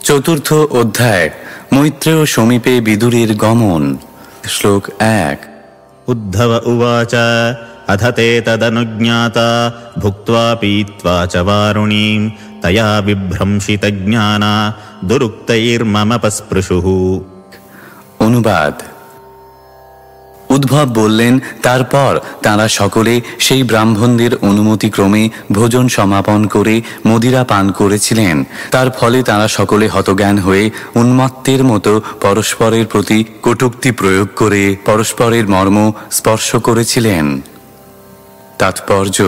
চতুর্থ অধ্যায় মৈত্রেয় সমীপে বিদুরের গমন। শ্লোক 1। উদ্ধব উবাচ অথ তে তদনুজ্ঞাতা ভুক্ত্বা পীত্বা চ বারুণীম তয়া বিভ্রংশিতজ্ঞানা দুরুক্তৈর্মমপস্পৃশুঃ। অনুবাদ। উদ্ভব বললেন, তারপর তাঁরা সকলে সেই ব্রাহ্মণদের অনুমতিক্রমে ভোজন সমাপন করে মদিরা পান করেছিলেন। তার ফলে তাঁরা সকলে হতজ্ঞান হয়ে উন্মত্তের মতো পরস্পরের প্রতি কটূক্তি প্রয়োগ করে পরস্পরের মর্ম স্পর্শ করেছিলেন। তাৎপর্য: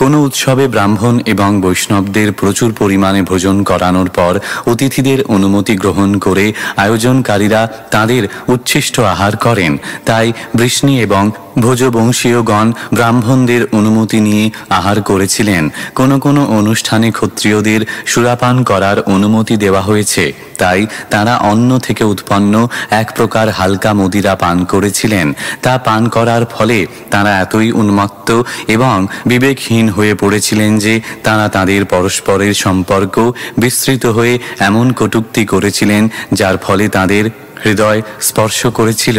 কোনো উৎসবে ব্রাহ্মণ এবং বৈষ্ণবদের প্রচুর পরিমাণে ভোজন করানোর পর অতিথিদের অনুমতি গ্রহণ করে আয়োজনকারীরা তাদের উচ্ছিষ্ট আহার করেন। তাই বৃষ্ণি এবং ভোজবংশীয়গণ ব্রাহ্মণদের অনুমতি নিয়ে আহার করেছিলেন। কোনো কোনো অনুষ্ঠানে ক্ষত্রিয়দের সুরাপান করার অনুমতি দেওয়া হয়েছে, তাই তারা অন্ন থেকে উৎপন্ন এক প্রকার হালকা মদিরা পান করেছিলেন। তা পান করার ফলে তারা এতই উন্মত্ত এবং বিবেকহীন হয়ে পড়েছিলেন যে তারা তাদের পরস্পরের সম্পর্ক বিস্তৃত হয়ে এমন কটূক্তি করেছিলেন যার ফলে তাদের হৃদয় স্পর্শ করেছিল।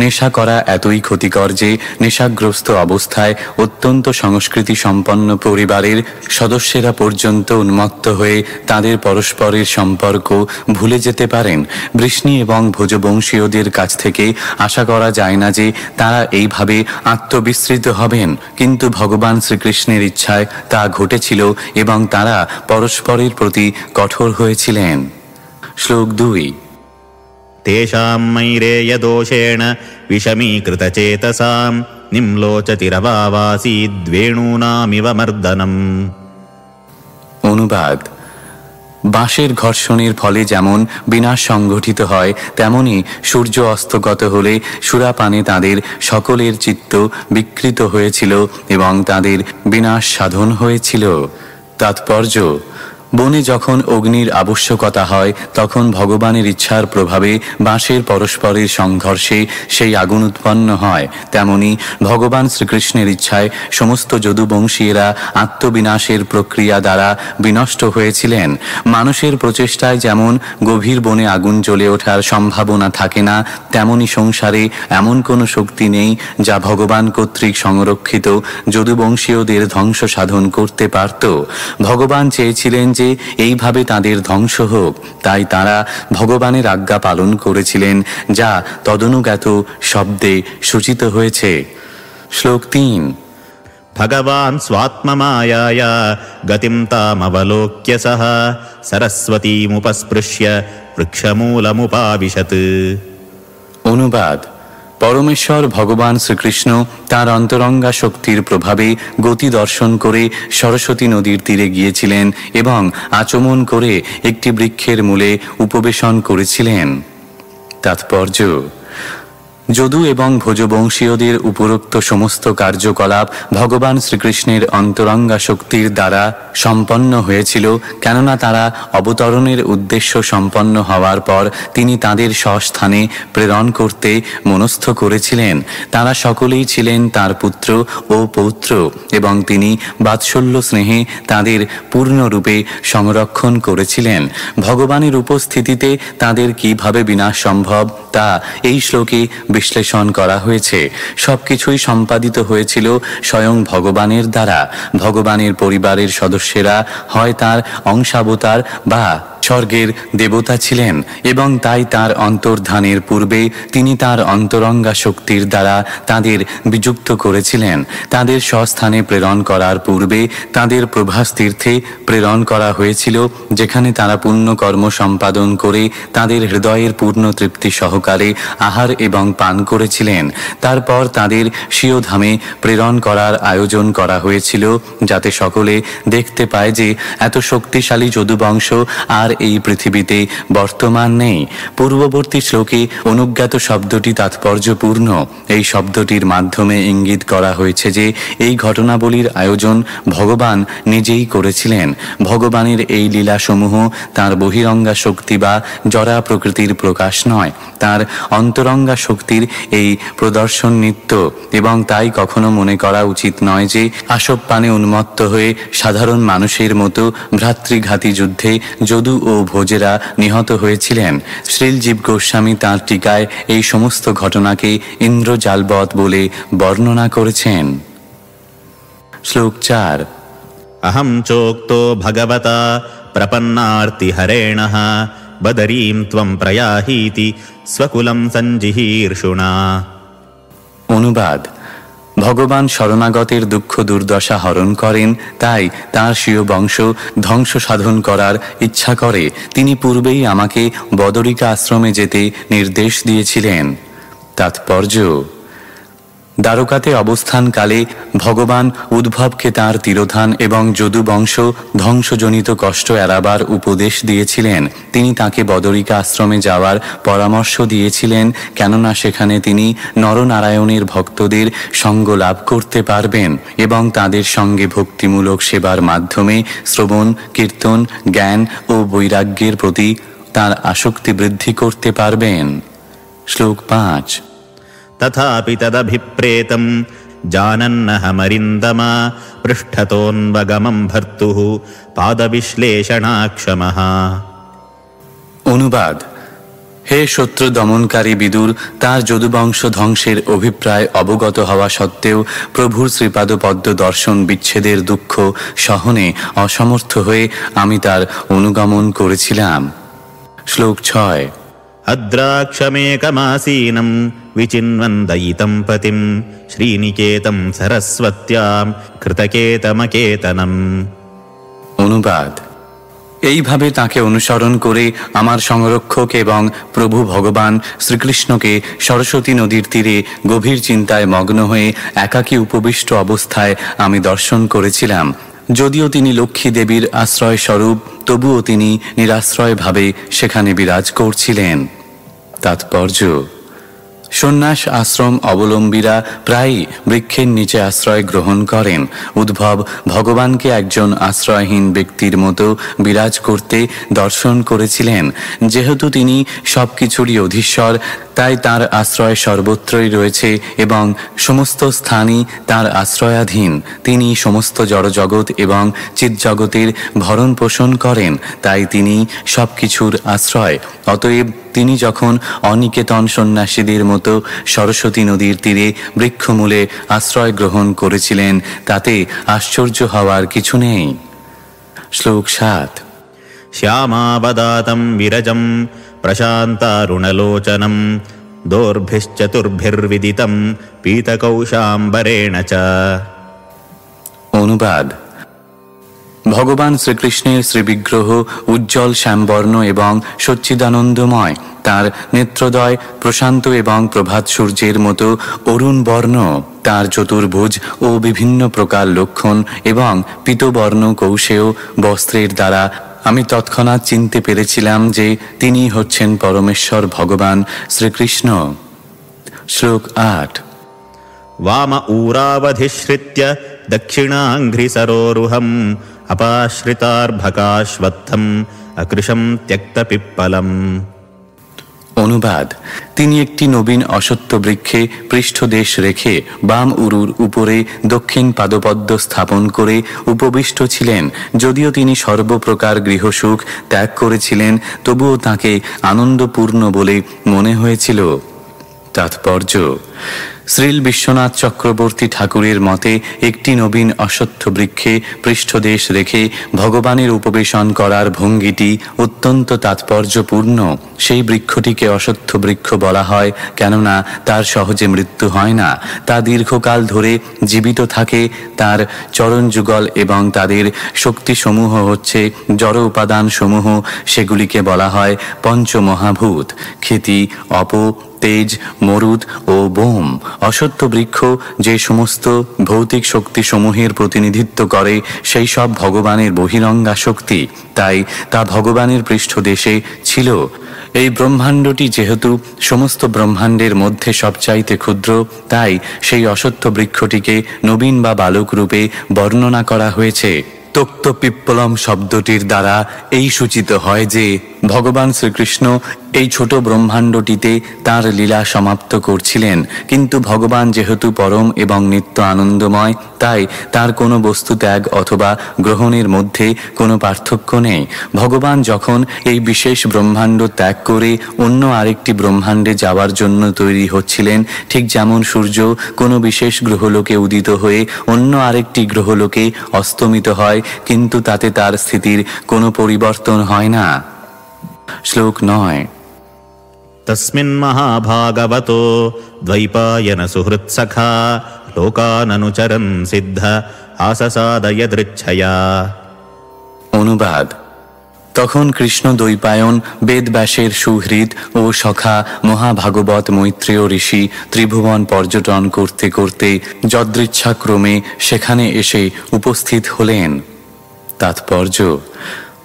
নেশা করা এতই ক্ষতিকর যে নেশাগ্রস্ত অবস্থায় অত্যন্ত সংস্কৃতি সম্পন্ন পরিবারের সদস্যরা পর্যন্ত উন্মত্ত হয়ে তাদের পরস্পরের সম্পর্ক ভুলে যেতে পারেন। বৃষ্ণি এবং ভোজবংশীয়দের কাছ থেকে আশা করা যায় না যে তারা এইভাবে আত্মবিস্মৃত হবেন, কিন্তু ভগবান শ্রীকৃষ্ণের ইচ্ছায় তা ঘটেছিল এবং তারা পরস্পরের প্রতি কঠোর হয়েছিলেন। শ্লোক 2। তেষাং মৈরেয় দোষেণ বিষমীকৃতচেতসাং নিম্লোচতিরবাবাসীদ্বেণূনামিব মর্দনম। অনুবাদ। বাঁশের ঘর্ষণের ফলে যেমন বিনাশ সংঘটিত হয়, তেমনি সূর্য অস্তগত হলে সুরাপানে তাদের সকলের চিত্ত বিকৃত হয়েছিল এবং তাদের বিনাশ সাধন হয়েছিল। তাৎপর্য: বনে যখন অগ্নির আবশ্যকতা হয় তখন ভগবানের ইচ্ছার প্রভাবে বাঁশের পরস্পরের সংঘর্ষে সেই আগুন উৎপন্ন হয়। তেমনি ভগবান শ্রীকৃষ্ণের ইচ্ছায় সমস্ত যদুবংশীয়রা আত্মবিনাশের প্রক্রিয়া দ্বারা বিনষ্ট হয়েছিলেন। মানুষের প্রচেষ্টায় যেমন গভীর বনে আগুন জ্বলে ওঠার সম্ভাবনা থাকে না, তেমনি সংসারে এমন কোনো শক্তি নেই যা ভগবান কর্তৃক সংরক্ষিত যদুবংশীয়দের ধ্বংস সাধন করতে পারত। ভগবান চেয়েছিলেন যে এইভাবে তাদের ধ্বংস হোক, তাই তারা ভগবানের আজ্ঞা পালন করেছিলেন, যা তদনুজ্ঞাত শব্দে সূচিত হয়েছে। শ্লোক 3। ভগবান স্বাত্মমায়ায়া গতিম তামবলোক্য সহ সরস্বতীমুপস্পৃশ্য বৃক্ষমূলমুপাবিশত। অনুবাদ। পরমেশ্বর ভগবান শ্রীকৃষ্ণ তার অন্তরঙ্গা শক্তির প্রভাবে গতি দর্শন করে সরস্বতী নদীর তীরে গিয়েছিলেন এবং আচমন করে একটি বৃক্ষের মূলে উপবেশন করেছিলেন। তাৎপর্য: যদু এবং ভোজবংশীয়দের উপরোক্ত সমস্ত কার্যকলাপ ভগবান শ্রীকৃষ্ণের অন্তরঙ্গা শক্তির দ্বারা সম্পন্ন হয়েছিল, কেননা তারা অবতরণের উদ্দেশ্য সম্পন্ন হওয়ার পর তিনি তাদের স্বস্থানে প্রেরণ করতে মনস্থ করেছিলেন। তারা সকলেই ছিলেন তার পুত্র ও পৌত্র এবং তিনি বাৎসল্য স্নেহে তাদের পূর্ণরূপে সংরক্ষণ করেছিলেন। ভগবানের উপস্থিতিতে তাদের কিভাবে বিনাশ সম্ভব তা এই শ্লোকে বিশ্লেষণ করা হয়েছে। সবকিছুই সম্পাদিত হয়েছিল স্বয়ং ভগবানের দ্বারা। ভগবানের পরিবারের সদস্যরা হয় তার অংশাবতার বা স্বর্গের দেবতা ছিলেন এবং তাই তার অন্তর্ধানের পূর্বে তিনি তার অন্তরঙ্গা শক্তির দ্বারা তাদের বিযুক্ত করেছিলেন। তাদের স্বস্থানে প্রেরণ করার পূর্বে তাদের প্রভাস তীর্থে প্রেরণ করা হয়েছিল, যেখানে তারা পুণ্য কর্ম সম্পাদন করে তাদের হৃদয়ের পূর্ণ তৃপ্তি সহকারে আহার এবং পান করেছিলেন। তারপর তাদের স্বীয়ধামে প্রেরণ করার আয়োজন করা হয়েছিল, যাতে সকলে দেখতে পায় যে এত শক্তিশালী যদুবংশ আর এই পৃথিবীতে বর্তমান নেই। পূর্ববর্তী শ্লোকে অনুজ্ঞাত শব্দটি তাৎপর্যপূর্ণ। এই শব্দটির মাধ্যমে ইঙ্গিত করা হয়েছে যে এই ঘটনাবলীর আয়োজন ভগবান নিজেই করেছিলেন। ভগবানের এই লীলাসমূহ তাঁর বহিরঙ্গা শক্তি বা জরা প্রকৃতির প্রকাশ নয়, তাঁর অন্তরঙ্গা শক্তির এই প্রদর্শন নিত্য, এবং তাই কখনো মনে করা উচিত নয় যে আসব পানে উন্মত্ত হয়ে সাধারণ মানুষের মতো ভ্রাতৃঘাতী যুদ্ধে যদু ও ও ভোজেরা নিহত হয়েছিলেন। শ্রীলজীব গোস্বামী তাঁর টিকায় এই সমস্ত ঘটনাকে ইন্দ্রজালবৎ বলে বর্ণনা করেছেন। শ্লোক 4। अहं चोक्तो भगवता प्रपन्नार्तिहरेणः बदरीं त्वं प्रयाहीति स्वकुलं सञ्जिहीर्षुणा। অনুবাদ: ভগবান শরণাগতের দুঃখ দুর্দশা হরণ করেন, তাই তাঁর স্বীয় বংশ ধ্বংস সাধন করার ইচ্ছা করে তিনি পূর্বেই আমাকে বদরিকা আশ্রমে যেতে নির্দেশ দিয়েছিলেন। তাৎপর্য: দ্বারকাতে অবস্থানকালে ভগবান উদ্ভবকে তাঁর তিরোধান এবং যদুবংশ ধ্বংসজনিত কষ্ট এড়াবার উপদেশ দিয়েছিলেন। তিনি তাকে বদরিকা আশ্রমে যাওয়ার পরামর্শ দিয়েছিলেন, কেননা সেখানে তিনি নরনারায়ণের ভক্তদের সঙ্গ লাভ করতে পারবেন এবং তাদের সঙ্গে ভক্তিমূলক সেবার মাধ্যমে শ্রবণ, কীর্তন, জ্ঞান ও বৈরাগ্যের প্রতি তাঁর আসক্তি বৃদ্ধি করতে পারবেন। শ্লোক 5। तथापि तदभिप्रेतं जानन्नहमरिन्दमा पृष्ठतोऽन्वगमं भर्तुः पादविश्लेषणाक्षमः। অনুবাদ: হে শত্রু দমনকারী বিদুর, তার যদুবংশ ধ্বংসের অভিপ্রায় অবগত হওয়া সত্ত্বেও প্রভুর শ্রীপাদপদ্ম দর্শন বিচ্ছেদের দুঃখ সহনে অসমর্থ হয়ে আমি তার অনুগমন করেছিলাম। শ্লোক 6। अद्राक्षमेकमासीनं विचिन्वन्दयितं पतिं श्रीनिकेतं सरस्वत्यां कृतकेतमकेतनम्। অনুবাদ: এইভাবে তাকে অনুসরণ করে আমার সংরক্ষক এবং প্রভু ভগবান শ্রীকৃষ্ণকে সরস্বতী নদীর তীরে গভীর চিন্তায় মগ্ন হয়ে একাকী উপবিষ্ট অবস্থায় আমি দর্শন করেছিলাম। যদিও তিনি লক্ষ্মী দেবীর আশ্রয় স্বরূপ, তবুও তিনি নিরাশ্রয়ভাবে সেখানে বিরাজ করছিলেন। তাৎপর্য: সন্ন্যাস আশ্রম অবলম্বীরা প্রায়ই বৃক্ষের নিচে আশ্রয় গ্রহণ করেন। উদ্ভব ভগবানকে একজন আশ্রয়হীন ব্যক্তির মতো বিরাজ করতে দর্শন করেছিলেন। যেহেতু তিনি সব কিছুরই অধীশ্বর, তাই তাঁর আশ্রয় সর্বত্রই রয়েছে এবং সমস্ত স্থানই তাঁর আশ্রয়াধীন। তিনি সমস্ত জড়জগৎ এবং চিৎজগতের ভরণ পোষণ করেন, তাই তিনি সব কিছুর আশ্রয়। অতএব তিনি যখন অনিকেতন সন্ন্যাসীদের মতো সরস্বতী নদীর তীরে বৃক্ষমূলে আশ্রয় গ্রহণ করেছিলেন, তাতে আশ্চর্য হওয়ার কিছু নেই। শ্লোক 7। श्यामावदातं विरजं प्रशान्तारुणलोचनं दोर्भिश्चतुर्भिर्विदितं पीतकौशाम्बरेण च। অনুবাদ: ভগবান শ্রীকৃষ্ণের শ্রীবিগ্রহ উজ্জ্বল শ্যামবর্ণ এবং সচ্চিদানন্দময়। তার নেত্রদ্বয় প্রশান্ত এবং প্রভাত সূর্যের মতো অরুণ বর্ণ। তার চতুর্ভুজ ও বিভিন্ন প্রকার লক্ষণ এবং পীতবর্ণ কৌশেয় বস্ত্রের দ্বারা আমি তৎক্ষণাৎ চিনতে পেরেছিলাম যে তিনি হচ্ছেন পরমেশ্বর ভগবান শ্রীকৃষ্ণ। শ্লোক 8। वाम ऊरावधिश्रित्य दक्षिणाङ्घ्रिसरोरुहम् अपाश्रितार्भकाश्वत्थम् अकृशं त्यक्तपिप्पलम्। অনুবাদ: তিনি একটি নবীন অশ্বত্থ বৃক্ষে পৃষ্ঠদেশ রেখে বাম উরুর উপরে দক্ষিণ পাদপদ্ম স্থাপন করে উপবিষ্ট ছিলেন। যদিও তিনি সর্বপ্রকার গৃহসুখ ত্যাগ করেছিলেন, তবুও তাকে আনন্দপূর্ণ বলে মনে হয়েছিল। তাৎপর্য: শ্রীল বিশ্বনাথ চক্রবর্তী ঠাকুরের মতে একটি নবীন অশ্বত্থ বৃক্ষে পৃষ্ঠদেশ রেখে ভগবানের উপবেশন করার ভঙ্গিটি অত্যন্ত তাৎপর্যপূর্ণ। সেই বৃক্ষটিকে অশ্বত্থ বৃক্ষ বলা হয়, কেননা তার সহজে মৃত্যু হয় না। তা দীর্ঘকাল ধরে জীবিত থাকে। তার চরণ যুগল এবং তাদের শক্তিসমূহ হচ্ছে জড় উপাদান সমূহ। সেগুলিকে বলা হয় পঞ্চমহাভূত: ক্ষিতি, অপ, তেজ, মরুদ ও বোম। অশ্বত্থ বৃক্ষ যে সমস্ত ভৌতিক শক্তি সমূহের প্রতিনিধিত্ব করে, সেই সব ভগবানের বহিরঙ্গা শক্তি, তাই তা ভগবানের পৃষ্ঠদেশে ছিল। এই ব্রহ্মাণ্ডটি যেহেতু সমস্ত ব্রহ্মাণ্ডের মধ্যে সবচাইতে ক্ষুদ্র, তাই সেই অশ্বত্থ বৃক্ষটিকে নবীন বা বালক রূপে বর্ণনা করা হয়েছে। তক্ত পিপ্পলম শব্দটির দ্বারা এই সূচিত হয় যে ভগবান শ্রীকৃষ্ণ এই ছোট ব্রহ্মাণ্ডটিতে তার লীলা সমাপ্ত করছিলেন। কিন্তু ভগবান যেহেতু পরম এবং নিত্য আনন্দময়, তাই তার কোনো বস্তু ত্যাগ অথবা গ্রহণের মধ্যে কোনো পার্থক্য নেই। ভগবান যখন এই বিশেষ ব্রহ্মাণ্ড ত্যাগ করে অন্য আরেকটি ব্রহ্মাণ্ডে যাওয়ার জন্য তৈরি হচ্ছিলেন, ঠিক যেমন সূর্য কোনো বিশেষ গ্রহলোকে উদিত হয়ে অন্য আরেকটি গ্রহলোকে অস্তমিত হয়, কিন্তু তাতে তার স্থিতির কোনো পরিবর্তন হয় না। শ্লোক 9। তস্মিन् মহাভাগবতো দ্বৈপায়ন সুহৃৎসখা লোকাননুচরन् সিদ্ধ আসাসাদয়দৃচ্ছয়া। অনুবাদ: তখন কৃষ্ণ দ্বৈপায়ন বেদব্যাসের সুহৃদ ও সখা মহাভাগবত মৈত্রেয় ঋষি ত্রিভুবন পর্যটন করতে করতে যদৃচ্ছাক্রমে সেখানে এসে উপস্থিত হলেন। তাৎপর্য: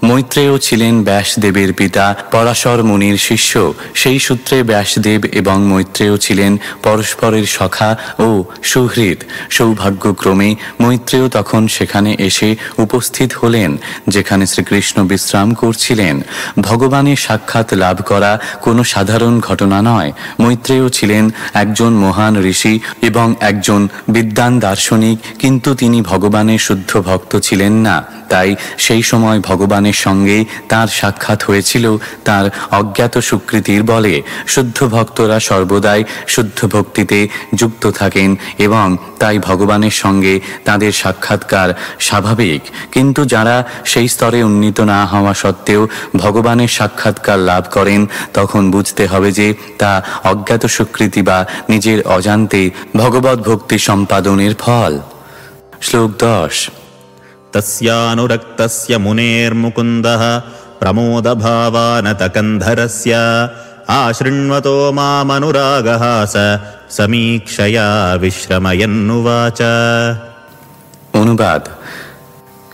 মৈত্রেয় ছিলেন ব্যাসদেবের পিতা, পরাশর মুনির শিষ্য। সেই সূত্রে ব্যাসদেব এবং মৈত্রেয় ছিলেন পরস্পরের সখা ও সুহৃদ। সৌভাগ্যক্রমে মৈত্রেয় তখন সেখানে এসে উপস্থিত হলেন যেখানে শ্রীকৃষ্ণ বিশ্রাম করছিলেন। ভগবানের সাক্ষাৎ লাভ করা কোনো সাধারণ ঘটনা নয়। মৈত্রেয় ছিলেন একজন মহান ঋষি এবং একজন বিদ্বান দার্শনিক, কিন্তু তিনি ভগবানের শুদ্ধ ভক্ত ছিলেন না। তাই সেই সময় ভগবানের সঙ্গে তার সাক্ষাৎ হয়েছিল তার অজ্ঞাত সুকৃতির বলে। শুদ্ধ ভক্তরা সর্বদাই শুদ্ধ ভক্তিতে যুক্ত থাকেন এবং তাই ভগবানের সঙ্গে তাদের সাক্ষাৎকার স্বাভাবিক। কিন্তু যারা সেই স্তরে উন্নীত না হওয়া সত্ত্বেও ভগবানের সাক্ষাৎকার লাভ করেন, তখন বুঝতে হবে যে তা অজ্ঞাত সুকৃতি বা নিজের অজান্তে ভগবৎ ভক্তি সম্পাদনের ফল। শ্লোক 10। তস্যানুরক্তস্য মুনের্মুকুন্দঃ প্রমোদভাবানতকন্ধরস্য আশৃণ্বতো মামনুরাগः সমীক্ষয়া বিশ্রময়ন্নুবাচ। অনুবাদ: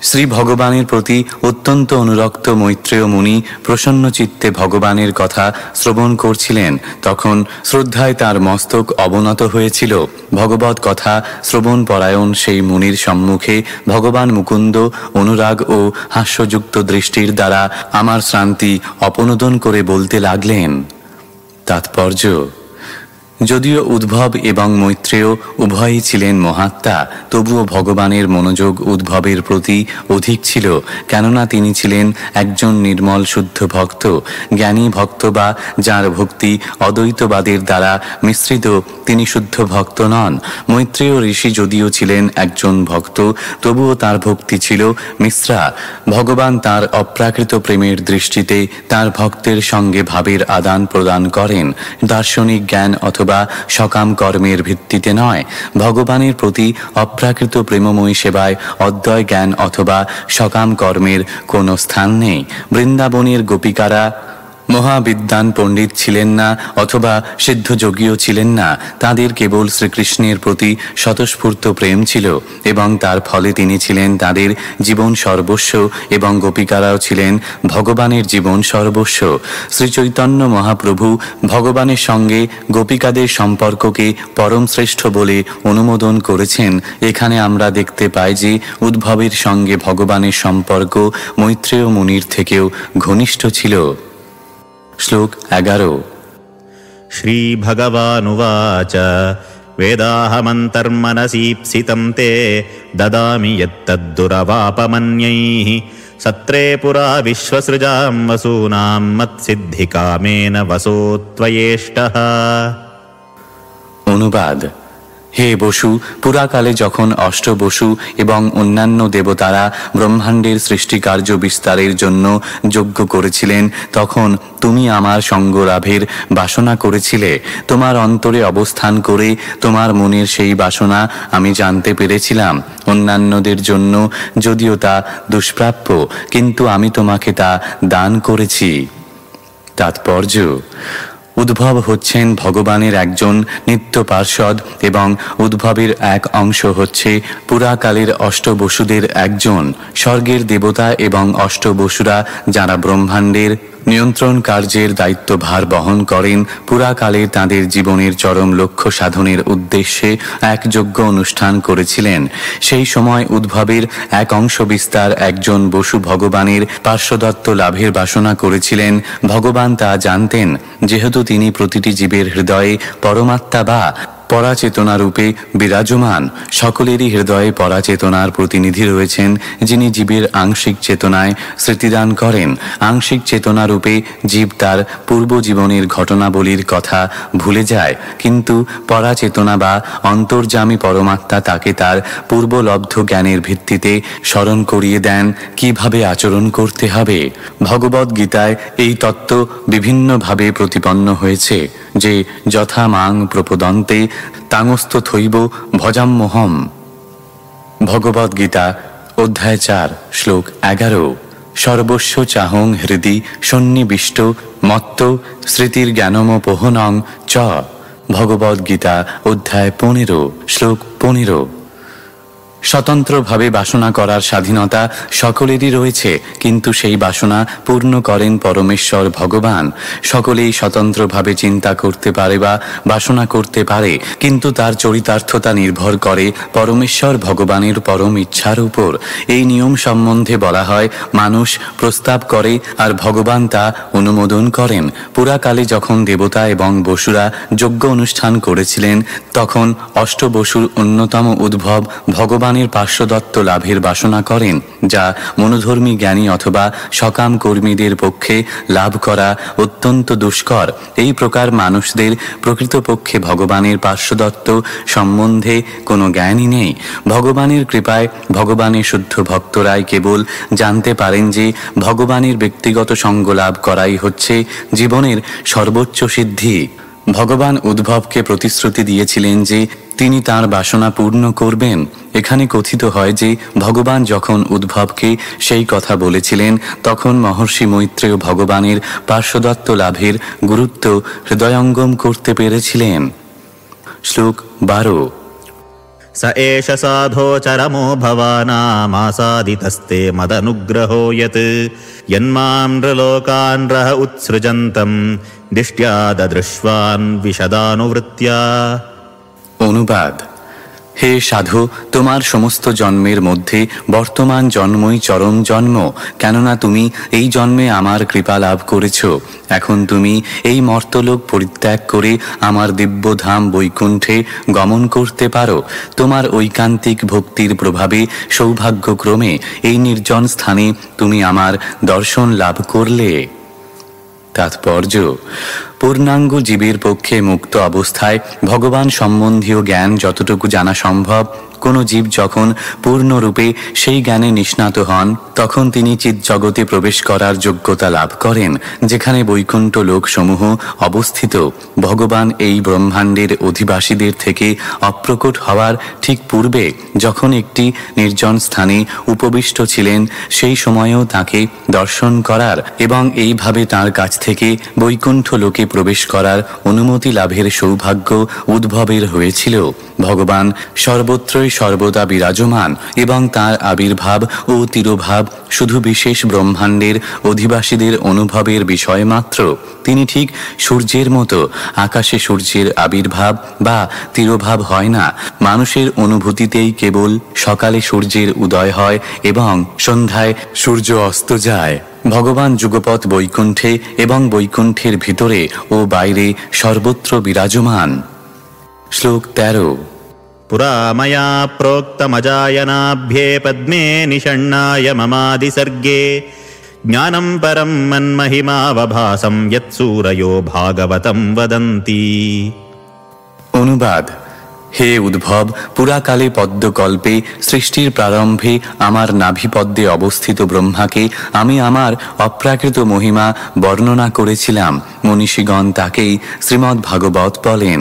শ্রী ভগবানের প্রতি অত্যন্ত অনুরক্ত মৈত্রেয় মুনি প্রসন্ন চিত্তে ভগবানের কথা শ্রবণ করছিলেন। তখন শ্রদ্ধায় তার মস্তক অবনত হয়েছিল। ভগবৎ কথা শ্রবণ পরায়ণ সেই মুনির সম্মুখে ভগবান মুকুন্দ অনুরাগ ও হাস্যযুক্ত দৃষ্টির দ্বারা আমার শ্রান্তি অপনোদন করে বলতে লাগলেন। তাৎপর্য: যদিও উদ্ভব এবং মৈত্রেয় উভয়ই ছিলেন মহাত্মা, তবুও ভগবানের মনোযোগ উদ্ভবের প্রতি অধিক ছিল, কেননা তিনি ছিলেন একজন নির্মল শুদ্ধ ভক্ত, জ্ঞানী ভক্ত বা যার ভক্তি অদ্বৈতবাদের দ্বারা মিশ্রিত, তিনি শুদ্ধ ভক্ত নন। মৈত্রেয় ঋষি যদিও ছিলেন একজন ভক্ত, তবুও তার ভক্তি ছিল মিশ্রা। ভগবান তার অপ্রাকৃত প্রেমের দৃষ্টিতে তার ভক্তের সঙ্গে ভাবের আদান প্রদান করেন, দার্শনিক জ্ঞান অথবা সকাম কর্মের ভিত্তিতে নয়। ভগবানের প্রতি অপ্রাকৃত প্রেমময়ী সেবায় অদ্বয় জ্ঞান অথবা সকাম কর্মের কোনো স্থান নেই। বৃন্দাবনের গোপিকারা মহাবিদ্বান পণ্ডিত ছিলেন না অথবা সিদ্ধযোগীও ছিলেন না। তাদের কেবল শ্রীকৃষ্ণের প্রতি স্বতঃস্ফূর্ত প্রেম ছিল এবং তার ফলে তিনি ছিলেন তাদের জীবন সর্বস্ব এবং গোপিকারাও ছিলেন ভগবানের জীবন সর্বস্ব। শ্রীচৈতন্য মহাপ্রভু ভগবানের সঙ্গে গোপিকাদের সম্পর্ককে পরম শ্রেষ্ঠ বলে অনুমোদন করেছেন। এখানে আমরা দেখতে পাই যে উদ্ভবের সঙ্গে ভগবানের সম্পর্ক মৈত্রেয় মুনির থেকেও ঘনিষ্ঠ ছিল। শ্লোক 11। শ্রীভগবানুবাচ বেদাহমন্তর্মনসীপ্সিतं তে দদামি যত্তদ্দুরবাপমন্যৈঃ সত্রে পুরা বিশ্বসৃজাম বসূনাম মৎসিদ্ধিকামেন বসো ত্বয়েষ্টঃ। অনুবাদ: হে বসু, পুরাকালে যখন অষ্টবসু এবং অন্যান্য দেবতারা ব্রহ্মাণ্ডের সৃষ্টিকার্য বিস্তারের জন্য যজ্ঞ করেছিলেন, তখন তুমি আমার সঙ্গ লাভের বাসনা করেছিলে। তোমার অন্তরে অবস্থান করে তোমার মনের সেই বাসনা আমি জানতে পেরেছিলাম। অন্যান্যদের জন্য যদিও তা দুষ্প্রাপ্য, কিন্তু আমি তোমাকে তা দান করেছি। তাৎপর্য: উদ্ভব হচ্ছেন ভগবানের একজন নিত্য পার্ষদ এবং উদ্ভবের এক অংশ হচ্ছে পুরাকালের অষ্টবসুদের একজন। স্বর্গের দেবতা এবং অষ্টবসুরা যারা ব্রহ্মাণ্ডের নিয়ন্ত্রণ কার্যের দায়িত্বভার বহন করেন, পুরাকালে তাঁদের জীবনের চরম লক্ষ্য সাধনের উদ্দেশ্যে এক যজ্ঞ অনুষ্ঠান করেছিলেন। সেই সময় উদ্ভবের এক অংশ বিস্তার একজন বসু ভগবানের পার্শ্বদত্ত লাভের বাসনা করেছিলেন। ভগবান তা জানতেন, যেহেতু তিনি প্রতিটি জীবের হৃদয়ে পরমাত্মা বা পরাচেতনা রূপে বিরাজমান। সকলেরই হৃদয়ে পরাচেতনার প্রতিনিধি রয়েছেন, যিনি জীবের আংশিক চেতনায় স্মৃতিদান করেন। আংশিক চেতনা রূপে জীব তার পূর্বজীবনের ঘটনাবলীর কথা ভুলে যায়, কিন্তু পরাচেতনা বা অন্তর্যামী পরমাত্মা তাকে তার পূর্বলব্ধ জ্ঞানের ভিত্তিতে স্মরণ করিয়ে দেন কিভাবে আচরণ করতে হবে। ভগবদ্গীতায় এই তত্ত্ব বিভিন্নভাবে প্রতিপন্ন হয়েছে যে যথা মাং প্রপদন্তে তাঙস্ত থৈব ভজাম্যহম। ভগবদ্গীতা অধ্যায় 4 শ্লোক 11। সর্বস্ব চাহং হৃদি সন্নিবিষ্ট মত্ত স্মৃতির জ্ঞানমপোহনং চ। ভগবদ্গীতা অধ্যায় 15 শ্লোক 15। স্বতন্ত্রভাবে বাসনা করার স্বাধীনতা সকলেরই রয়েছে, কিন্তু সেই বাসনা পূর্ণ করেন পরমেশ্বর ভগবান। সকলেই স্বতন্ত্রভাবে চিন্তা করতে পারে বা বাসনা করতে পারে, কিন্তু তার চরিতার্থতা নির্ভর করে পরমেশ্বর ভগবানের পরম ইচ্ছার উপর। এই নিয়ম সম্বন্ধে বলা হয়, মানুষ প্রস্তাব করে আর ভগবান তা অনুমোদন করেন। পুরাকালে যখন দেবতা এবং বসুরা যজ্ঞ অনুষ্ঠান করেছিলেন, তখন অষ্টবসুর অন্যতম উদ্ভব ভগবান পার্শ্বদত্ত লাভের বাসনা করেন, যা মনোধর্মী জ্ঞানী অথবা সকাম কর্মীদের পক্ষে লাভ করা অত্যন্ত দুষ্কর। এই প্রকার মানুষদের প্রকৃতপক্ষে ভগবানের পার্শ্বদত্ত সম্বন্ধে কোনো জ্ঞানই নেই। ভগবানের কৃপায় ভগবানের শুদ্ধ ভক্তরাই কেবল জানতে পারেন যে ভগবানের ব্যক্তিগত সঙ্গ লাভ করাই হচ্ছে জীবনের সর্বোচ্চ সিদ্ধি। ভগবান উদ্ভবকে প্রতিশ্রুতি দিয়েছিলেন যে তিনি তাঁর বাসনা পূর্ণ করবেন। এখানে কথিত হয় যে ভগবান যখন উদ্ভবকে সেই কথা বলেছিলেন, তখন মহর্ষি মৈত্রেয় ভগবানের পার্শ্বদত্ত লাভের গুরুত্ব হৃদয়ঙ্গম করতে পেরেছিলেন। শ্লোক 12। स एष साधोचरमो भवानामासादितस्ते मदनुग्रहो यत् यन्मां नृलोकान् रह उत्सृजन्तं दिष्ट्या ददृश्वान् विशदानुवृत्त्या। অনুবাদ: হে সাধু, তোমার সমস্ত জন্মের মধ্যে বর্তমান জন্মই চরম জন্ম, কেননা তুমি এই জন্মে আমার কৃপা লাভ করেছ। এখন তুমি এই মর্তলোক পরিত্যাগ করে আমার দিব্যধাম বৈকুণ্ঠে গমন করতে পারো। তোমার ঐকান্তিক ভক্তির প্রভাবে সৌভাগ্যক্রমে এই নির্জন স্থানে তুমি আমার দর্শন লাভ করলে। তাৎপর্য: পূর্ণাঙ্গ জীবের পক্ষে মুক্ত অবস্থায় ভগবান সম্বন্ধীয় জ্ঞান যতটুকু জানা সম্ভব, কোনো জীব যখন পূর্ণরূপে সেই জ্ঞানে নিষ্ণাত হন, তখন তিনি চিৎজগতে প্রবেশ করার যোগ্যতা লাভ করেন, যেখানে বৈকুণ্ঠ লোকসমূহ অবস্থিত। ভগবান এই ব্রহ্মাণ্ডের অধিবাসীদের থেকে অপ্রকট হওয়ার ঠিক পূর্বে যখন একটি নির্জন স্থানে উপবিষ্ট ছিলেন, সেই সময়েও তাঁকে দর্শন করার এবং এইভাবে তাঁর কাছ থেকে বৈকুণ্ঠ লোকে প্রবেশ করার অনুমতি লাভের সৌভাগ্য উদ্ভবের হয়েছিল। ভগবান সর্বত্রই সর্বদা বিরাজমান এবং তাঁর আবির্ভাব ও তিরোভাব শুধু বিশেষ ব্রহ্মাণ্ডের অধিবাসীদের অনুভবের বিষয় মাত্র। তিনি ঠিক সূর্যের মতো। আকাশে সূর্যের আবির্ভাব বা তিরোভাব হয় না। মানুষের অনুভূতিতেই কেবল সকালে সূর্যের উদয় হয় এবং সন্ধ্যায় সূর্য অস্ত যায়। ভগবান যুগপৎ বৈকুণ্ঠে এবং বৈকুণ্ঠের ভিতরে ও বাইরে সর্বত্র বিরাজমান। শ্লোক 13। पुरा मया प्रोक्तमजायनाभ्ये पद्मे निषण्णाय ममादिसर्गे ज्ञानं परं मन्महिमावभासं यत्सूरयो भागवतं वदन्ति। অনুবাদ: হে উদ্ভব, পুরাকালে পদ্মকল্পে সৃষ্টির প্রারম্ভে আমার নাভিপদ্মে অবস্থিত ব্রহ্মাকে আমি আমার অপ্রাকৃত মহিমা বর্ণনা করেছিলাম। মনীষীগণ তাকেই শ্রীমদ্ ভাগবত বলেন।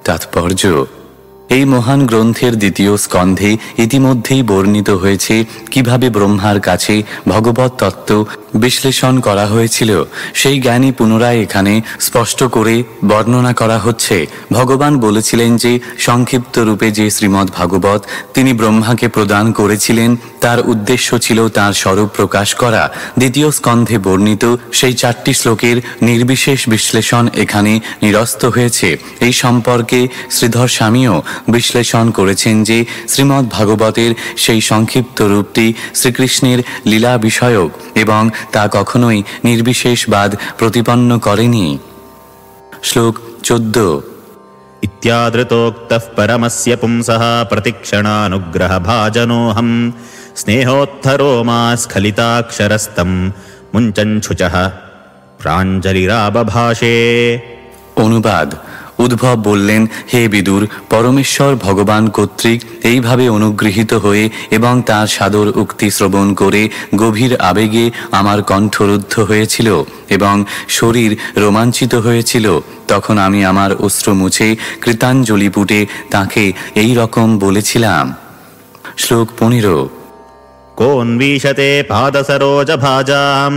তাৎপর্য: এই মহান গ্রন্থের দ্বিতীয় স্কন্ধে ইতিমধ্যেই বর্ণিত হয়েছে কিভাবে ব্রহ্মার কাছে ভগবত তত্ত্ব বিশ্লেষণ করা হয়েছিল। সেই জ্ঞানই পুনরায় এখানে স্পষ্ট করে বর্ণনা করা হচ্ছে। ভগবান বলেছিলেন যে সংক্ষিপ্ত রূপে যে শ্রীমদ্ ভাগবত তিনি ব্রহ্মাকে প্রদান করেছিলেন তার উদ্দেশ্য ছিল তার স্বরূপ প্রকাশ করা। দ্বিতীয় স্কন্ধে বর্ণিত সেই 4টি শ্লোকের নির্বিশেষ বিশ্লেষণ এখানে নিরস্ত হয়েছে। এই সম্পর্কে শ্রীধর স্বামীও বিশ্লেষণ করেছেন যে শ্রীমদ্ ভাগবতের সেই সংক্ষিপ্ত রূপটি শ্রীকৃষ্ণের লীলা বিষয়ক এবং তা কখনোই নির্বিশেষবাদ প্রতিপন্ন করেনি। শ্লোক 14 ইত্যাদৃতোক্তঃ পরমস্য পুংসঃ প্রতিক্ষণানুগ্রহ ভাজনোহম স্নেহোত্থরো মা স্খলিতাক্ষরস্তম মুঞ্চঞ্ছুচঃ প্রাঞ্জলিরাবভাষে। অনুবাদ: উদ্ভব বললেন, হে বিদুর, পরমেশ্বর ভগবান কর্তৃক এইভাবে অনুগৃহীত হয়ে এবং তার সাদর উক্তি শ্রবণ করে গভীর আবেগে আমার কণ্ঠরুদ্ধ হয়েছিল এবং শরীর রোমাঞ্চিত হয়েছিল। তখন আমি আমার অশ্রু মুছে কৃতাঞ্জলি পুটে তাঁকে এই রকম বলেছিলাম। শ্লোক 15 কোন্বিশতে পাদসরোজ ভাজাম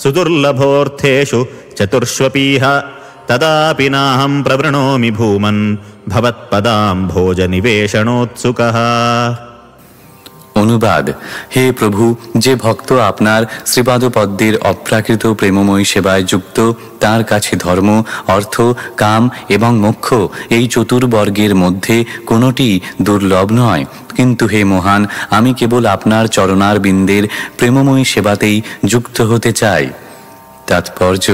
সুদুর্লভোর্থেষু চতুর্ষ্বপীহ তদাপি নাহম প্রবৃণোমি ভূমন ভবৎপদাম্ভোজ নিবেশনোৎসুকঃ। অনুবাদ: হে প্রভু, যে ভক্ত আপনার শ্রীপাদপদ্মের অপ্রাকৃত প্রেমময়ী সেবায় যুক্ত, তার কাছে ধর্ম, অর্থ, কাম এবং মোক্ষ এই চতুর্বর্গের মধ্যে কোনোটি দুর্লভ নয়। কিন্তু হে মহান, আমি কেবল আপনার চরণার বিন্দের প্রেমময়ী সেবাতেই যুক্ত হতে চাই। তাৎপর্য: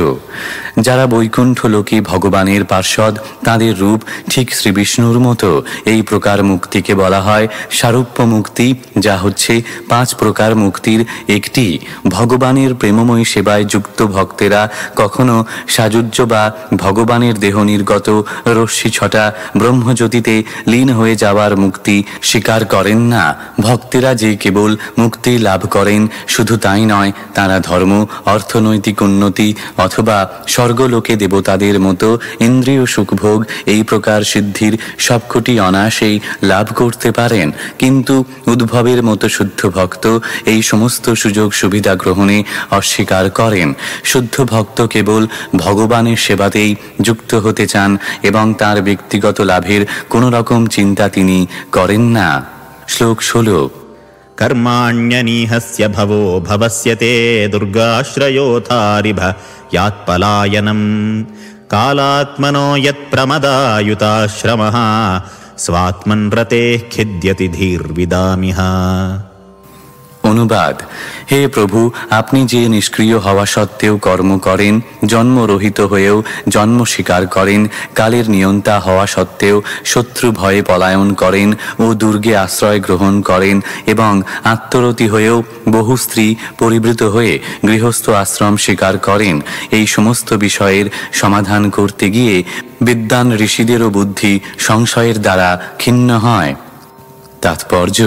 যারা বৈকুণ্ঠ লোকে ভগবানের পার্ষদ, তাদের রূপ ঠিক শ্রী বিষ্ণুর মতো। এই প্রকার মুক্তিকে বলা হয় সারূপ্য মুক্তি, যা হচ্ছে 5 প্রকার মুক্তির একটি। ভগবানের প্রেমময়ী সেবায় যুক্ত ভক্তেরা কখনো সাযুজ্য বা ভগবানের দেহ নির্গত রশ্মি ছটা ব্রহ্মজ্যোতিতে লীন হয়ে যাওয়ার মুক্তি স্বীকার করেন না। ভক্তেরা যে কেবল মুক্তি লাভ করেন, শুধু তাই নয়, তারা ধর্ম, অর্থনৈতিক উন্নতি অথবা স্বর্গলোকে দেবতাদের মতো ইন্দ্রিয় সুখভোগ এই প্রকার সিদ্ধির সবকটি অনায়াসেই লাভ করতে পারেন। কিন্তু উদ্ভবের মতো শুদ্ধ ভক্ত এই সমস্ত সুযোগ সুবিধা গ্রহণে অস্বীকার করেন। শুদ্ধ ভক্ত কেবল ভগবানের সেবাতেই যুক্ত হতে চান এবং তার ব্যক্তিগত লাভের কোনো রকম চিন্তা তিনি করেন না। শ্লোক 16 কর্মাণ্যনিহস্য ভবো ভবস্যতে দুর্গাশ্রয়োথারিভ ইয়াৎপলায়নম কালাত্মনো যৎপ্রমদায়ুতাশ্রমঃ স্বাত্মনরতে খিদ্যতি ধীর্বিদামিহ। অনুবাদ: হে প্রভু, আপনি যে নিষ্ক্রিয় হওয়া সত্ত্বেও কর্ম করেন, জন্মরহিত হয়েও জন্ম স্বীকার করেন, কালের নিয়ন্তা হওয়া সত্ত্বেও শত্রু ভয়ে পলায়ন করেন ও দুর্গে আশ্রয় গ্রহণ করেন এবং আত্মরতি হয়েও বহু স্ত্রী পরিবৃত হয়ে গৃহস্থ আশ্রম স্বীকার করেন, এই সমস্ত বিষয়ের সমাধান করতে গিয়ে বিদ্বান ঋষিদেরও বুদ্ধি সংশয়ের দ্বারা ক্ষিন্ন হয়। তাৎপর্য: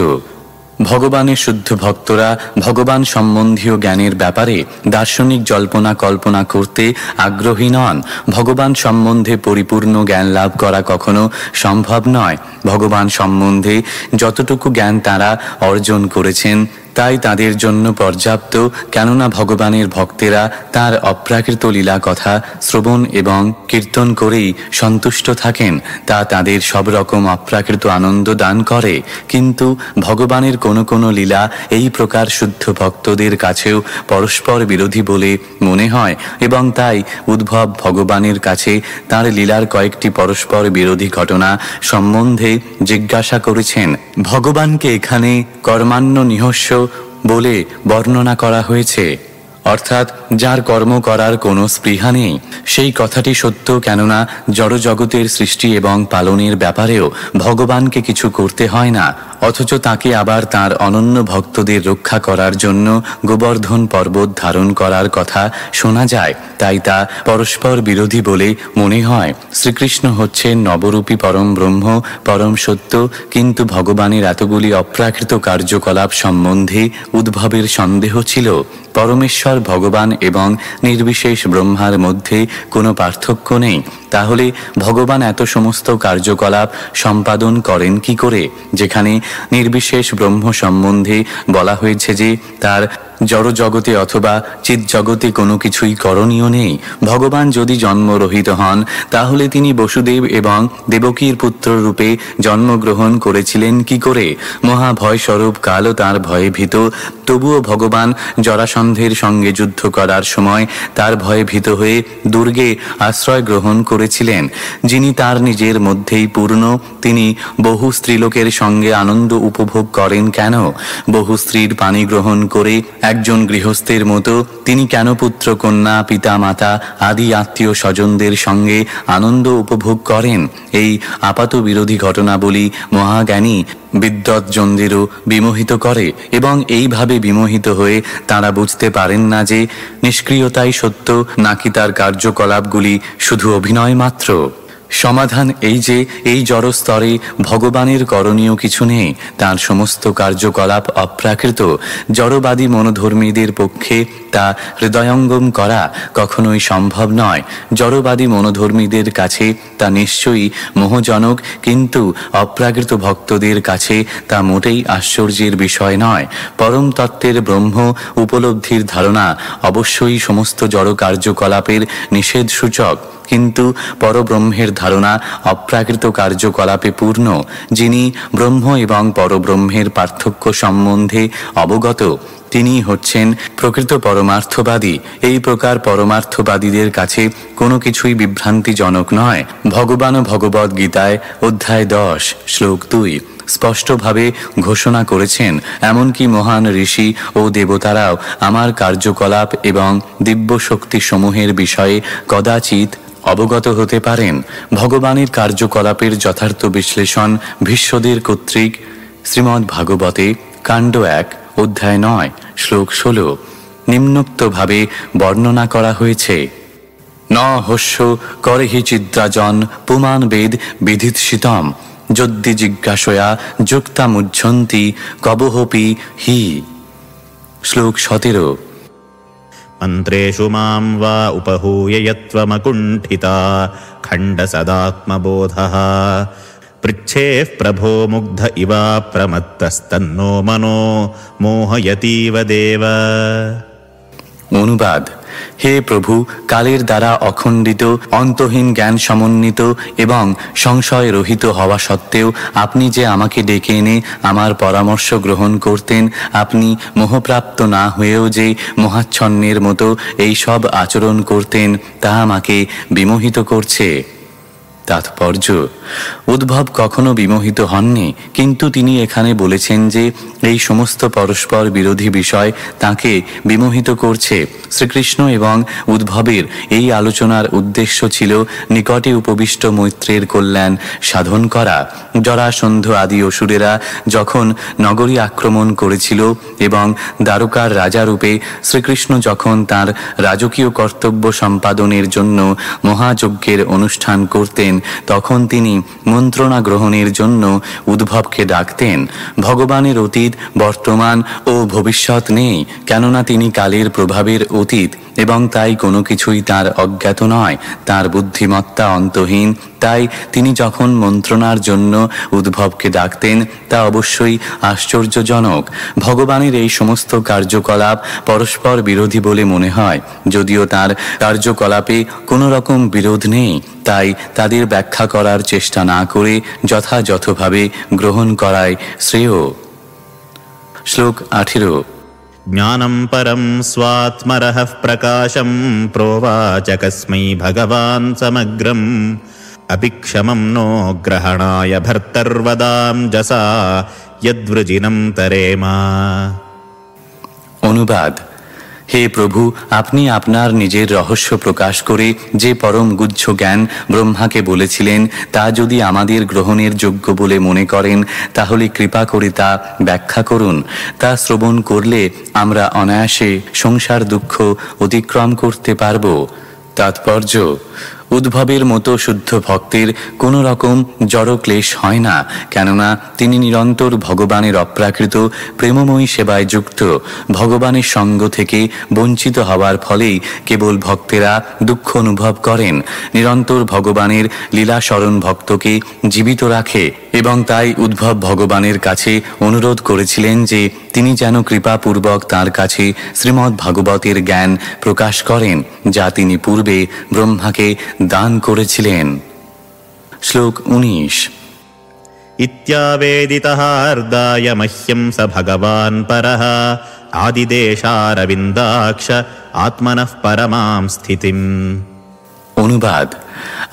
ভগবানের শুদ্ধ ভক্তরা ভগবান সম্বন্ধীয় জ্ঞানের ব্যাপারে দার্শনিক জল্পনা কল্পনা করতে আগ্রহী নন। ভগবান সম্বন্ধে পরিপূর্ণ জ্ঞান লাভ করা কখনো সম্ভব নয়। ভগবান সম্বন্ধে যতটুকু জ্ঞান তারা অর্জন করেছেন তাই তাদের জন্য পর্যাপ্ত, কেননা ভগবানের ভক্তেরা তার অপ্রাকৃত লীলা কথা শ্রবণ এবং কীর্তন করেই সন্তুষ্ট থাকেন। তা তাদের সব রকম অপ্রাকৃত আনন্দ দান করে। কিন্তু ভগবানের কোনো কোনো লীলা এই প্রকার শুদ্ধ ভক্তদের কাছেও পরস্পর বিরোধী বলে মনে হয় এবং তাই উদ্ভব ভগবানের কাছে তার লীলার কয়েকটি পরস্পর বিরোধী ঘটনা সম্বন্ধে জিজ্ঞাসা করেছেন। ভগবানকে এখানে কর্মান্য নিহস্য বলে বর্ণনা করা হয়েছে, অর্থাৎ যার কর্ম করার কোনো স্পৃহা নেই। সেই কথাটি সত্য, কেননা জড়জগতের সৃষ্টি এবং পালনের ব্যাপারেও ভগবানকে কিছু করতে হয় না, অথচ তাকে আবার তার অনন্য ভক্তদের রক্ষা করার জন্য গোবর্ধন পর্বত ধারণ করার কথা শোনা যায়। তাই তা পরস্পর বিরোধী বলে মনে হয়। শ্রীকৃষ্ণ হচ্ছেন নবরূপী পরম ব্রহ্ম, পরম সত্য, কিন্তু ভগবানের এতগুলি অপ্রাকৃত কার্যকলাপ সম্বন্ধে উদ্ভবের সন্দেহ ছিল। পরমেশ্বর ভগবান এবং নির্বিশেষ ব্রহ্মার মধ্যে কোনো পার্থক্য নেই। তাহলে ভগবান এত সমস্ত কার্যকলাপ সম্পাদন করেন কি করে, যেখানে নির্বিশেষ ব্রহ্ম সম্বন্ধে বলা হয়েছে যে তার জড় জগতে অথবা চিৎ জগতে কোনো কিছুই করণীয় নেই। ভগবান যদি জন্মরহিত হন তাহলে তিনি বসুদেব এবং দেবকীর পুত্র রূপে জন্মগ্রহণ করেছিলেন কি করে? মহাভয় স্বরূপ কালও তার ভয়ে ভীত, তবুও ভগবান জরাসন্ধের সঙ্গে যুদ্ধ করার সময় তার ভয়ে ভীত হয়ে দুর্গে আশ্রয় গ্রহণ করেছিলেন। যিনি তার নিজের মধ্যেই পূর্ণ, তিনি বহু স্ত্রীলোকের সঙ্গে আনন্দ উপভোগ করেন কেন? বহু স্ত্রীর পানি গ্রহণ করে একজন গৃহস্থের মতো তিনি কেন পুত্র কন্যা পিতা মাতা আদি আত্মীয় স্বজনদের সঙ্গে আনন্দ উপভোগ করেন? এই আপাত বিরোধী ঘটনাবলী মহাজ্ঞানী বিদ্বৎজনদেরও বিমোহিত করে, এবং এইভাবে বিমোহিত হয়ে তারা বুঝতে পারেন না যে নিষ্ক্রিয়তাই সত্য, নাকি তার কার্যকলাপগুলি শুধু অভিনয় মাত্র। সমাধান এই যে এই জড়স্তরে ভগবানের করণীয় কিছু নেই, তার সমস্ত কার্যকলাপ অপ্রাকৃত। জড়বাদী মনোধর্মীদের পক্ষে তা হৃদয়ঙ্গম করা কখনোই সম্ভব নয়। জড়বাদী মনোধর্মীদের কাছে তা নিশ্চয়ই মোহজনক, কিন্তু অপ্রাকৃত ভক্তদের কাছে তা মোটেই আশ্চর্যের বিষয় নয়। পরম তত্ত্বের ব্রহ্ম উপলব্ধির ধারণা অবশ্যই সমস্ত জড় কার্যকলাপের নিষেধ সূচক, কিন্তু পরব্রহ্মের ধারণা অপ্রাকৃত কার্যকলাপে পূর্ণ। যিনি ব্রহ্ম এবং পরব্রহ্মের পার্থক্য সম্বন্ধে অবগত, তিনি হচ্ছেন প্রকৃত পরমার্থবাদী। এই প্রকার পরমার্থবাদীদের কাছে কোনো কিছুই বিভ্রান্তিজনক নয়। ভগবান ও ভগবদ্ গীতায় অধ্যায় 10 শ্লোক 2 স্পষ্টভাবে ঘোষণা করেছেন, এমনকি মহান ঋষি ও দেবতারাও আমার কার্যকলাপ এবং দিব্য শক্তি সমূহের বিষয়ে কদাচিৎ অবগত হতে পারেন। ভগবানের কার্যকলাপের যথার্থ বিশ্লেষণ ভীষ্মদের কর্তৃক শ্রীমদ্ ভাগবতে কাণ্ড 1 অধ্যায় 9 শ্লোক 16 নিম্নোক্তভাবে বর্ণনা করা হয়েছে। ন হস্য করেহি চিদ্রাজন পুমান বেদ বিধিৎসিতম যদ্দি জিজ্ঞাসয়া যুক্তামুজ্জন্তি কবহপি হি। শ্লোক 17 মন্ত্রেষু মাম বা উপহূয় যত্ত্বমকুণ্ঠিতা খণ্ড সদাত্মবোধঃ পৃচ্ছেঃ প্রভো মুগ্ধ ইবা প্রমত্তস্তন্নো মনো মোহয়তীব দেব। অনুবাদ: হে প্রভু, কালের দ্বারা অখণ্ডিত, অন্তহীন জ্ঞান সমন্বিত এবং সংশয় রহিত হওয়া সত্ত্বেও আপনি যে আমাকে ডেকে এনে আমার পরামর্শ গ্রহণ করতেন, আপনি মোহপ্রাপ্ত না হয়েও যে মোহাচ্ছন্নের মতো এই সব আচরণ করতেন, তা আমাকে বিমোহিত করছে। তাৎপর্য: উদ্ভব কখনো বিমোহিত হননি, কিন্তু তিনি এখানে বলেছেন যে এই সমস্ত পরস্পর বিরোধী বিষয় তাকে বিমোহিত করছে। শ্রীকৃষ্ণ এবং উদ্ভবের এই আলোচনার উদ্দেশ্য ছিল নিকটে উপবিষ্ট মৈত্রের কল্যাণ সাধন করা। জরাসন্ধ আদি অসুরেরা যখন নগরী আক্রমণ করেছিল এবং দ্বারকার রাজারূপে শ্রীকৃষ্ণ যখন তার রাজকীয় কর্তব্য সম্পাদনের জন্য মহাযজ্ঞের অনুষ্ঠান করতেন, তখন তিনি মন্ত্রণা গ্রহণের জন্য উদ্ভবকে ডাকতেন। ভগবানের অতীত, বর্তমান ও ভবিষ্যৎ নেই, কেননা তিনি কালের প্রভাবের অতীত এবং তাই কোনো কিছুই তার অজ্ঞাত নয়। তার বুদ্ধিমত্তা অন্তহীন, তাই তিনি যখন মন্ত্রণার জন্য উদ্ভবকে ডাকতেন তা অবশ্যই আশ্চর্যজনক। ভগবানের এই সমস্ত কার্যকলাপ পরস্পর বিরোধী বলে মনে হয়, যদিও তার কার্যকলাপে কোনো রকম বিরোধ নেই, তাই তাদের ব্যাখ্যা করার চেষ্টা না করে যথাযথভাবে গ্রহণ করাই শ্রেয়। শ্লোক 18 জ্ঞানম পরম স্বাত্মরঃ প্রকাশম প্রোবাচ কস্मै ভগবান সমগ্রম অপিক্ষমম নো গ্রহণায় ভর্তর্বদাম যসা যদ্ব্রজিনম তরেমা। অনুবাদ: হে প্রভু, আপনি আপনার নিজের রহস্য প্রকাশ করে যে পরম গুহ্য জ্ঞান ব্রহ্মাকে বলেছিলেন, তা যদি আমাদের গ্রহণের যোগ্য বলে মনে করেন, তাহলে কৃপা করে তা ব্যাখ্যা করুন। তা শ্রবণ করলে আমরা অনায়াসে সংসার দুঃখ অতিক্রম করতে পারব। তাৎপর্য: উদ্ভবের মতো শুদ্ধ ভক্তের কোনো রকম জড় ক্লেশ হয় না, কেননা তিনি নিরন্তর ভগবানের অপ্রাকৃত প্রেমময়ী সেবায় যুক্ত। ভগবানের সঙ্গ থেকে বঞ্চিত হওয়ার ফলেই কেবল ভক্তেরা দুঃখ অনুভব করেন। নিরন্তর ভগবানের লীলা স্মরণ ভক্তকে জীবিত রাখে এবং তাই উদ্ভব ভগবানের কাছে অনুরোধ করেছিলেন যে তিনি যেন কৃপাপূর্বক তাঁর কাছে শ্রীমদ্ ভাগবতের জ্ঞান প্রকাশ করেন, যা তিনি পূর্বে ব্রহ্মাকে দান করেছিলেন। শ্লোক 19। ইত্যাবেদিতঃ হার্দায় মহ্যং স ভগবান পরঃ আদিদেশারবিন্দাক্ষ আত্মনঃ পরমাং স্থিতিম। অনুবাদ: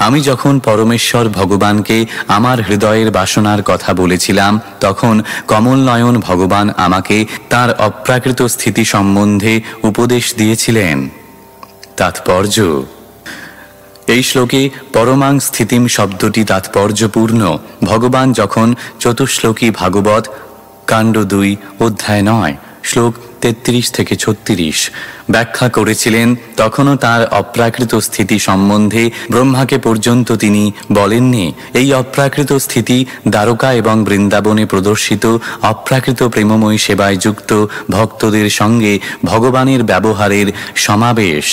আমি যখন পরমেশ্বর ভগবানকে আমার হৃদয়ের বাসনার কথা বলেছিলাম, তখন কমল নয়ন ভগবান আমাকে তার অপ্রাকৃত স্থিতি সম্বন্ধে উপদেশ দিয়েছিলেন। তাৎপর্য: এই শ্লোকে পরমাং স্থিতিম শব্দটি তাৎপর্যপূর্ণ। ভগবান যখন চতুশ্লোকী ভাগবত কাণ্ড 2 অধ্যায় 9 শ্লোক 33 থেকে 36 ব্যাখ্যা করেছিলেন, তখনও তাঁর অপ্রাকৃত স্থিতি সম্বন্ধে ব্রহ্মাকে পর্যন্ত তিনি বলেননি। এই অপ্রাকৃত স্থিতি দ্বারকা এবং বৃন্দাবনে প্রদর্শিত অপ্রাকৃত প্রেমময়ী সেবায় যুক্ত ভক্তদের সঙ্গে ভগবানের ব্যবহারের সমাবেশ।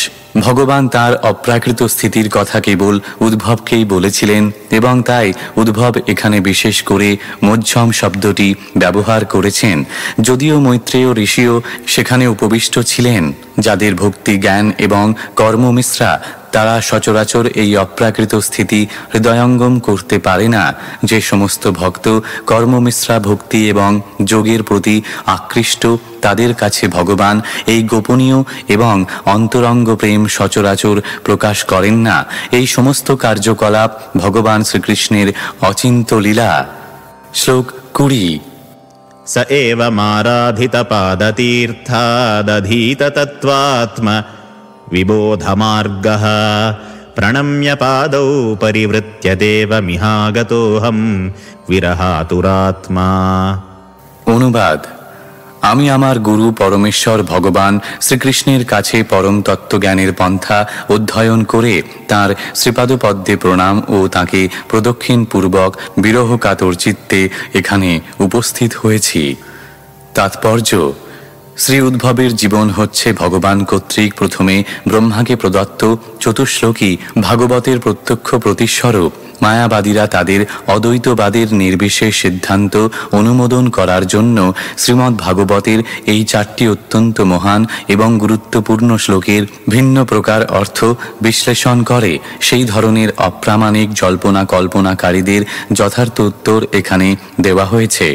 ভগবান তার অপ্রাকৃত স্থিতির কথা কেবল উদ্ভবকেই বলেছিলেন এবং তাই উদ্ভব এখানে বিশেষ করে মধ্যম শব্দটি ব্যবহার করেছেন। যদিও মৈত্রেয় ঋষিও সেখানে উপবিষ্ট ছিলেন, যাদের ভক্তি জ্ঞান এবং কর্মমিশ্রা, তারা সচরাচর এই অপ্রাকৃত স্থিতি হৃদয়ঙ্গম করতে পারে না। যে সমস্ত ভক্ত কর্মমিশ্রা ভক্তি এবং যোগের প্রতি আকৃষ্ট, তাদের কাছে ভগবান এই গোপনীয় এবং অন্তরঙ্গ প্রেম সচরাচর প্রকাশ করেন না। এই সমস্ত কার্যকলাপ ভগবান শ্রীকৃষ্ণের অচিন্ত লীলা। শ্লোক 20। स एवमाराधितपादतीर्थादधीततत्त्वात्म विबोधमार्गः प्रणम्य पादौ परिवृत्य देवमिहागतोऽहं विरहातुरात्मा। অনুবাদ: আমি আমার গুরু পরমেশ্বর ভগবান শ্রীকৃষ্ণের কাছে পরম তত্ত্বজ্ঞানের পন্থা অধ্যয়ন করে তাঁর শ্রীপাদপদ্মে প্রণাম ও তাঁকে প্রদক্ষিণ পূর্বক বিরহ কাতর চিত্তে এখানে উপস্থিত হয়েছি। তাৎপর্য: শ্রী উদ্ভবের জীবন হচ্ছে ভগবান কর্তৃক প্রথমে ব্রহ্মাকে প্রদত্ত চতুশ্লোকী ভাগবতের প্রত্যক্ষ প্রতিস্বরূপ। মায়াবাদীরা তাদের অদ্বৈতবাদের নির্বিশেষ সিদ্ধান্ত অনুমোদন করার জন্য শ্রীমদ্ ভাগবতের এই 4টি অত্যন্ত মহান এবং গুরুত্বপূর্ণ শ্লোকের ভিন্ন প্রকার অর্থ বিশ্লেষণ করে। সেই ধরনের অপ্রামাণিক জল্পনা কল্পনাকারীদের যথার্থ উত্তর এখানে দেওয়া হয়েছে।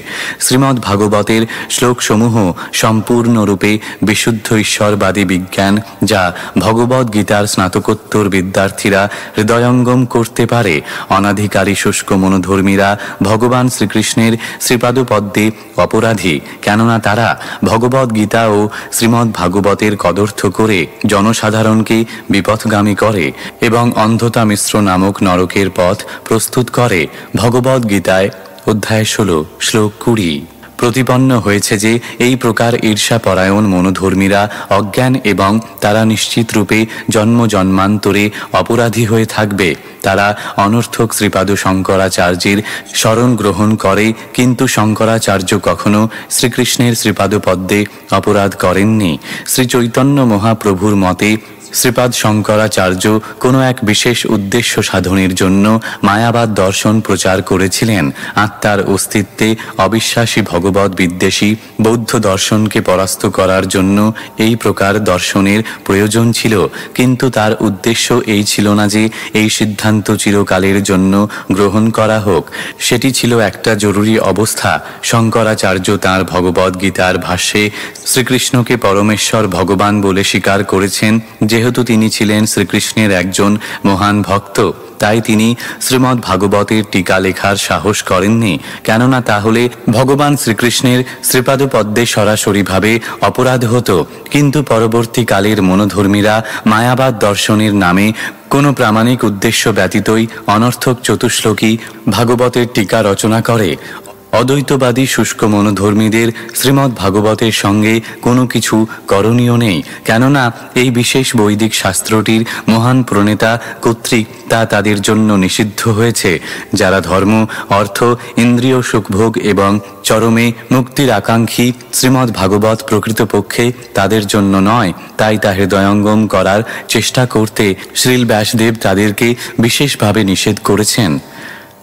শ্রীমদ্ ভাগবতের শ্লোকসমূহ সম্পূর্ণরূপে বিশুদ্ধ ঈশ্বরবাদী বিজ্ঞান, যা ভগবদ্ গীতার স্নাতকোত্তর বিদ্যার্থীরা হৃদয়ঙ্গম করতে পারে। অনাধিকারী শুষ্ক মনোধর্মীরা ভগবান শ্রীকৃষ্ণের শ্রীপাদপদ্মে অপরাধী, কেননা তারা ভগবদ্ গীতা ও শ্রীমদ্ ভাগবতের কদর্থ করে জনসাধারণকে বিপথগামী করে এবং অন্ধতা মিশ্র নামক নরকের পথ প্রস্তুত করে। ভগবদ্ গীতায় অধ্যায় 16 শ্লোক 20 প্রতিপন্ন হয়েছে যে এই প্রকার ঈর্ষাপরায়ণ মনোধর্মীরা অজ্ঞান এবং তারা নিশ্চিত রূপে জন্ম জন্মান্তরে অপরাধী হয়ে থাকবে। তারা অনর্থক শ্রীপাদ শঙ্করাচার্যের শরণ গ্রহণ করে, কিন্তু শঙ্করাচার্য কখনো শ্রীকৃষ্ণের শ্রীপাদপদ্মে অপরাধ করেননি। শ্রী চৈতন্য মহাপ্রভুর মতে শ্রীপাদ শঙ্করাচার্য কোনো এক বিশেষ উদ্দেশ্য সাধনের জন্য মায়াবাদ দর্শন প্রচার করেছিলেন। আত্মার অস্তিত্বে অবিশ্বাসী ভগবৎ বিদ্বেষী বৌদ্ধ দর্শনকে পরাস্ত করার জন্য এই প্রকার দর্শনের প্রয়োজন ছিল, কিন্তু তার উদ্দেশ্য এই ছিল না যে এই সিদ্ধান্ত চিরকালের জন্য গ্রহণ করা হোক। সেটি ছিল একটা জরুরি অবস্থা। শঙ্করাচার্য তাঁর ভগবদ্ গীতার ভাষ্যে শ্রীকৃষ্ণকে পরমেশ্বর ভগবান বলে স্বীকার করেছেন। যেহেতু তিনি ছিলেন শ্রীকৃষ্ণের একজন মহান ভক্ত, তাই তিনি শ্রীমদ্ ভাগবতের টিকা লেখার সাহস করেননি, কেননা তাহলে ভগবান শ্রীকৃষ্ণের শ্রীপাদপদ্মে সরাসরিভাবে অপরাধ হতো। কিন্তু পরবর্তীকালের মনোধর্মীরা মায়াবাদ দর্শনের নামে কোনো প্রামাণিক উদ্দেশ্য ব্যতীতই অনর্থক চতুশ্লোকী ভাগবতের টিকা রচনা করে। অদ্বৈতবাদী শুষ্ক মনোধর্মীদের শ্রীমদ্ ভাগবতের সঙ্গে কোনো কিছু করণীয় নেই, কেননা এই বিশেষ বৈদিক শাস্ত্রটির মহান প্রণেতা কর্তৃক তা তাদের জন্য নিষিদ্ধ হয়েছে। যারা ধর্ম, অর্থ, ইন্দ্রিয় সুখভোগ এবং চরমে মুক্তির আকাঙ্ক্ষী, শ্রীমদ্ ভাগবত প্রকৃতপক্ষে তাদের জন্য নয়, তাই তা হৃদয়ঙ্গম করার চেষ্টা করতে শ্রীল ব্যাসদেব তাদেরকে বিশেষভাবে নিষেধ করেছেন।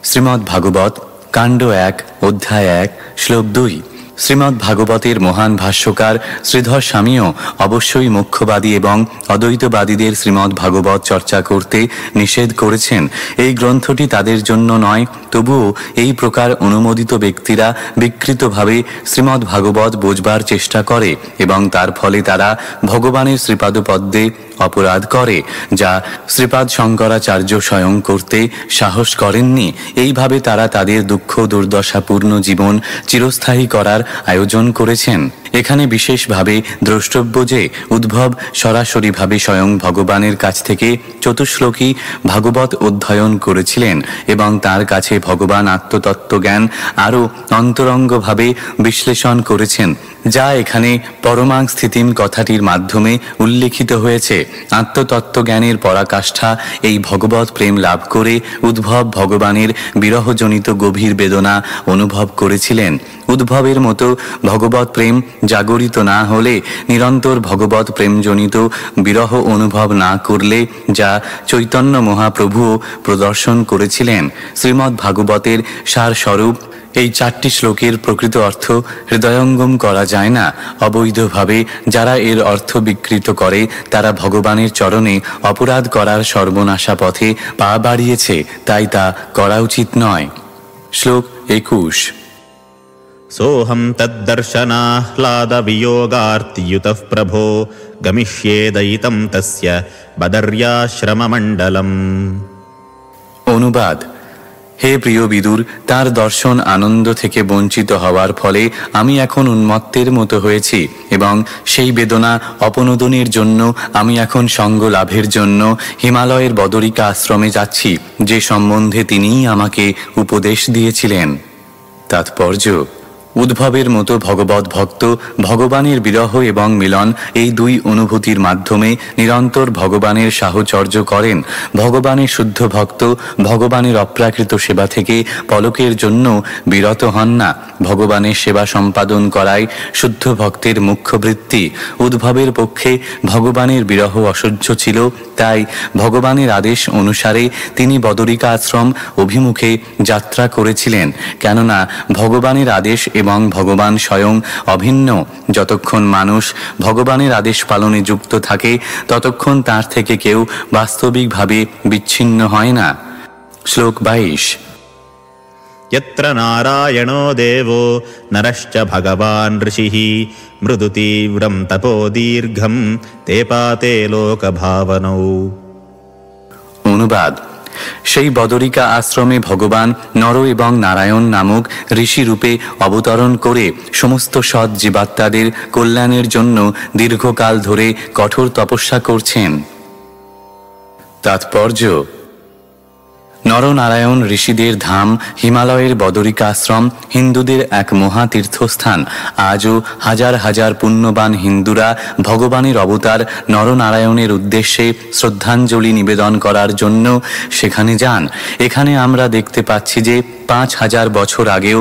শ্রীমদ্ ভাগবত কাণ্ড 1 অধ্যায় 1 শ্লোক 2। শ্রীমদ্ ভাগবতের মহান ভাষ্যকার শ্রীধর স্বামীও অবশ্যই মোক্ষবাদী এবং অদ্বৈতবাদীদের শ্রীমদ্ ভাগবত চর্চা করতে নিষেধ করেছেন। এই গ্রন্থটি তাদের জন্য নয়, তবুও এই প্রকার অনুমোদিত ব্যক্তিরা বিকৃতভাবে শ্রীমদ্ ভাগবত বোঝবার চেষ্টা করে এবং তার ফলে তারা ভগবানের শ্রীপাদপদ্মে অপরাধ করে, যা শ্রীপাদ শঙ্করাচার্য স্বয়ং করতে সাহস করেননি। এইভাবে তারা তাদের দুঃখ দুর্দশাপূর্ণ জীবন চিরস্থায়ী করার আয়োজন করেছেন। এখানে বিশেষভাবে দ্রষ্টব্য যে উদ্ভব সরাসরিভাবে স্বয়ং ভগবানের কাছ থেকে চতুশ্লোকী ভাগবত অধ্যয়ন করেছিলেন এবং তার কাছে ভগবান আত্মতত্ত্বজ্ঞান আরও অন্তরঙ্গভাবে বিশ্লেষণ করেছেন, যা এখানে পরমাং স্থিতিম কথাটির মাধ্যমে উল্লিখিত হয়েছে। আত্মতত্ত্বজ্ঞানের পরাকাষ্ঠা এই ভগবত প্রেম লাভ করে উদ্ভব ভগবানের বিরহজনিত গভীর বেদনা অনুভব করেছিলেন। উদ্ভবের মতো ভগবত প্রেম জাগরিত না হলে, নিরন্তর ভগবত প্রেমজনিত বিরহ অনুভব না করলে, যা চৈতন্য মহাপ্রভুও প্রদর্শন করেছিলেন, শ্রীমদ্ ভাগবতের সারস্বরূপ এই 4টি শ্লোকের প্রকৃত অর্থ হৃদয়ঙ্গম করা যায় না। অবৈধভাবে যারা এর অর্থ বিকৃত করে, তারা ভগবানের চরণে অপরাধ করার সর্বনাশা পথে পা বাড়িয়েছে, তাই তা করা উচিত নয়। শ্লোক 21। सोऽहं तद्दर्शनाह्लादवियोगार्तियुतः प्रभो गमिष्येदयितं तस्य बदर्याश्रममण्डलम्। অনুবাদ: হে প্রিয় বিদুর, তার দর্শন আনন্দ থেকে বঞ্চিত হওয়ার ফলে আমি এখন উন্মত্তের মতো হয়েছি এবং সেই বেদনা অপনোদনের জন্য আমি এখন সঙ্গ লাভের জন্য হিমালয়ের বদরিকা আশ্রমে যাচ্ছি, যে সম্বন্ধে তিনিই আমাকে উপদেশ দিয়েছিলেন। তাৎপর্য: উদ্ভবের মতো ভগবত ভক্ত ভগবানের বিরহ এবং মিলন এই দুই অনুভূতির মাধ্যমে নিরন্তর ভগবানের সাহচর্য করেন। ভগবানের শুদ্ধ ভক্ত ভগবানের অপ্রাকৃত সেবা থেকে পলকের জন্য বিরত হন না। ভগবানের সেবা সম্পাদন করাই শুদ্ধ ভক্তের মুখ্য বৃত্তি। উদ্ভবের পক্ষে ভগবানের বিরহ অসহ্য ছিল, তাই ভগবানের আদেশ অনুসারে তিনি বদরিকা আশ্রম অভিমুখে যাত্রা করেছিলেন। কেননা ভগবানের আদেশ এবং ভগবান স্বয়ং অভিন্ন। যতক্ষণ মানুষ ভগবানের আদেশ পালনে যুক্ত থাকে, ততক্ষণ তার থেকে কেউ বাস্তবিকভাবে বিচ্ছিন্ন হয় না। শ্লোক 22। यत्र नारायणो देवो नरश्च भगवान् ऋषिः मृदु तीव्रं तपो दीर्घं ते पाते लोकभावनौ। অনুবাদ: সেই বদরিকা আশ্রমে ভগবান নর এবং নারায়ণ নামক ঋষি রূপে অবতরণ করে সমস্ত সৎ জীবাত্মাদের কল্যাণের জন্য দীর্ঘকাল ধরে কঠোর তপস্যা করছেন। তাৎপর্য: নরনারায়ণ ঋষিদের ধাম হিমালয়ের বদরিকা আশ্রম হিন্দুদের এক মহা তীর্থস্থান। আজও হাজার হাজার পুণ্যবান হিন্দুরা ভগবানের অবতার নরনারায়ণের উদ্দেশ্যে শ্রদ্ধাঞ্জলি নিবেদন করার জন্য সেখানে যান। এখানে আমরা দেখতে পাচ্ছি যে 5000 বছর আগেও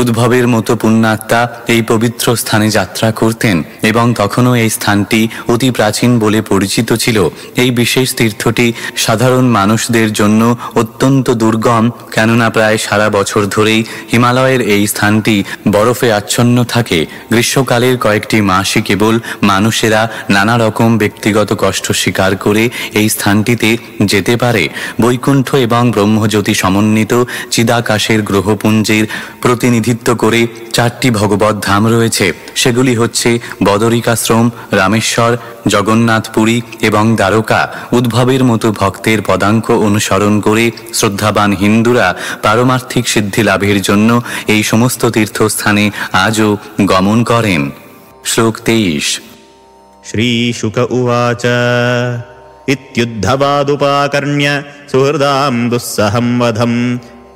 উদ্ভবের মতো পুণ্যাত্মা এই পবিত্র স্থানে যাত্রা করতেন এবং তখনও এই স্থানটি অতি প্রাচীন বলে পরিচিত ছিল। এই বিশেষ তীর্থটি সাধারণ মানুষদের জন্য অত্যন্ত দুর্গম, কেননা প্রায় সারা বছর ধরেই হিমালয়ের এই স্থানটি বরফে আচ্ছন্ন থাকে। গ্রীষ্মকালের কয়েকটি মাসই কেবল মানুষেরা নানা রকম ব্যক্তিগত কষ্ট স্বীকার করে এই স্থানটিতে যেতে পারে। বৈকুণ্ঠ এবং ব্রহ্মজ্যোতি সমন্বিত চিদাকাশের গ্রহপুঞ্জের প্রতিনিধিত্ব করে 4টি ভগবত ধাম রয়েছে। সেগুলি হচ্ছে বদরিকাশ্রম, রামেশ্বর, জগন্নাথপুরী এবং দ্বারকা। উদ্ভবের মতো ভক্তের পদাঙ্ক অনুসরণ করে শ্রদ্ধাবান হিন্দুরা পারমার্থিক সিদ্ধি লাভের জন্য এই সমস্ত তীর্থস্থানে আজও গমন করেন। শ্লোক 23। श्रीशुक उवाच इत्युद्धवादुपाकर्ण्य सुहृदां दुस्सहं वधं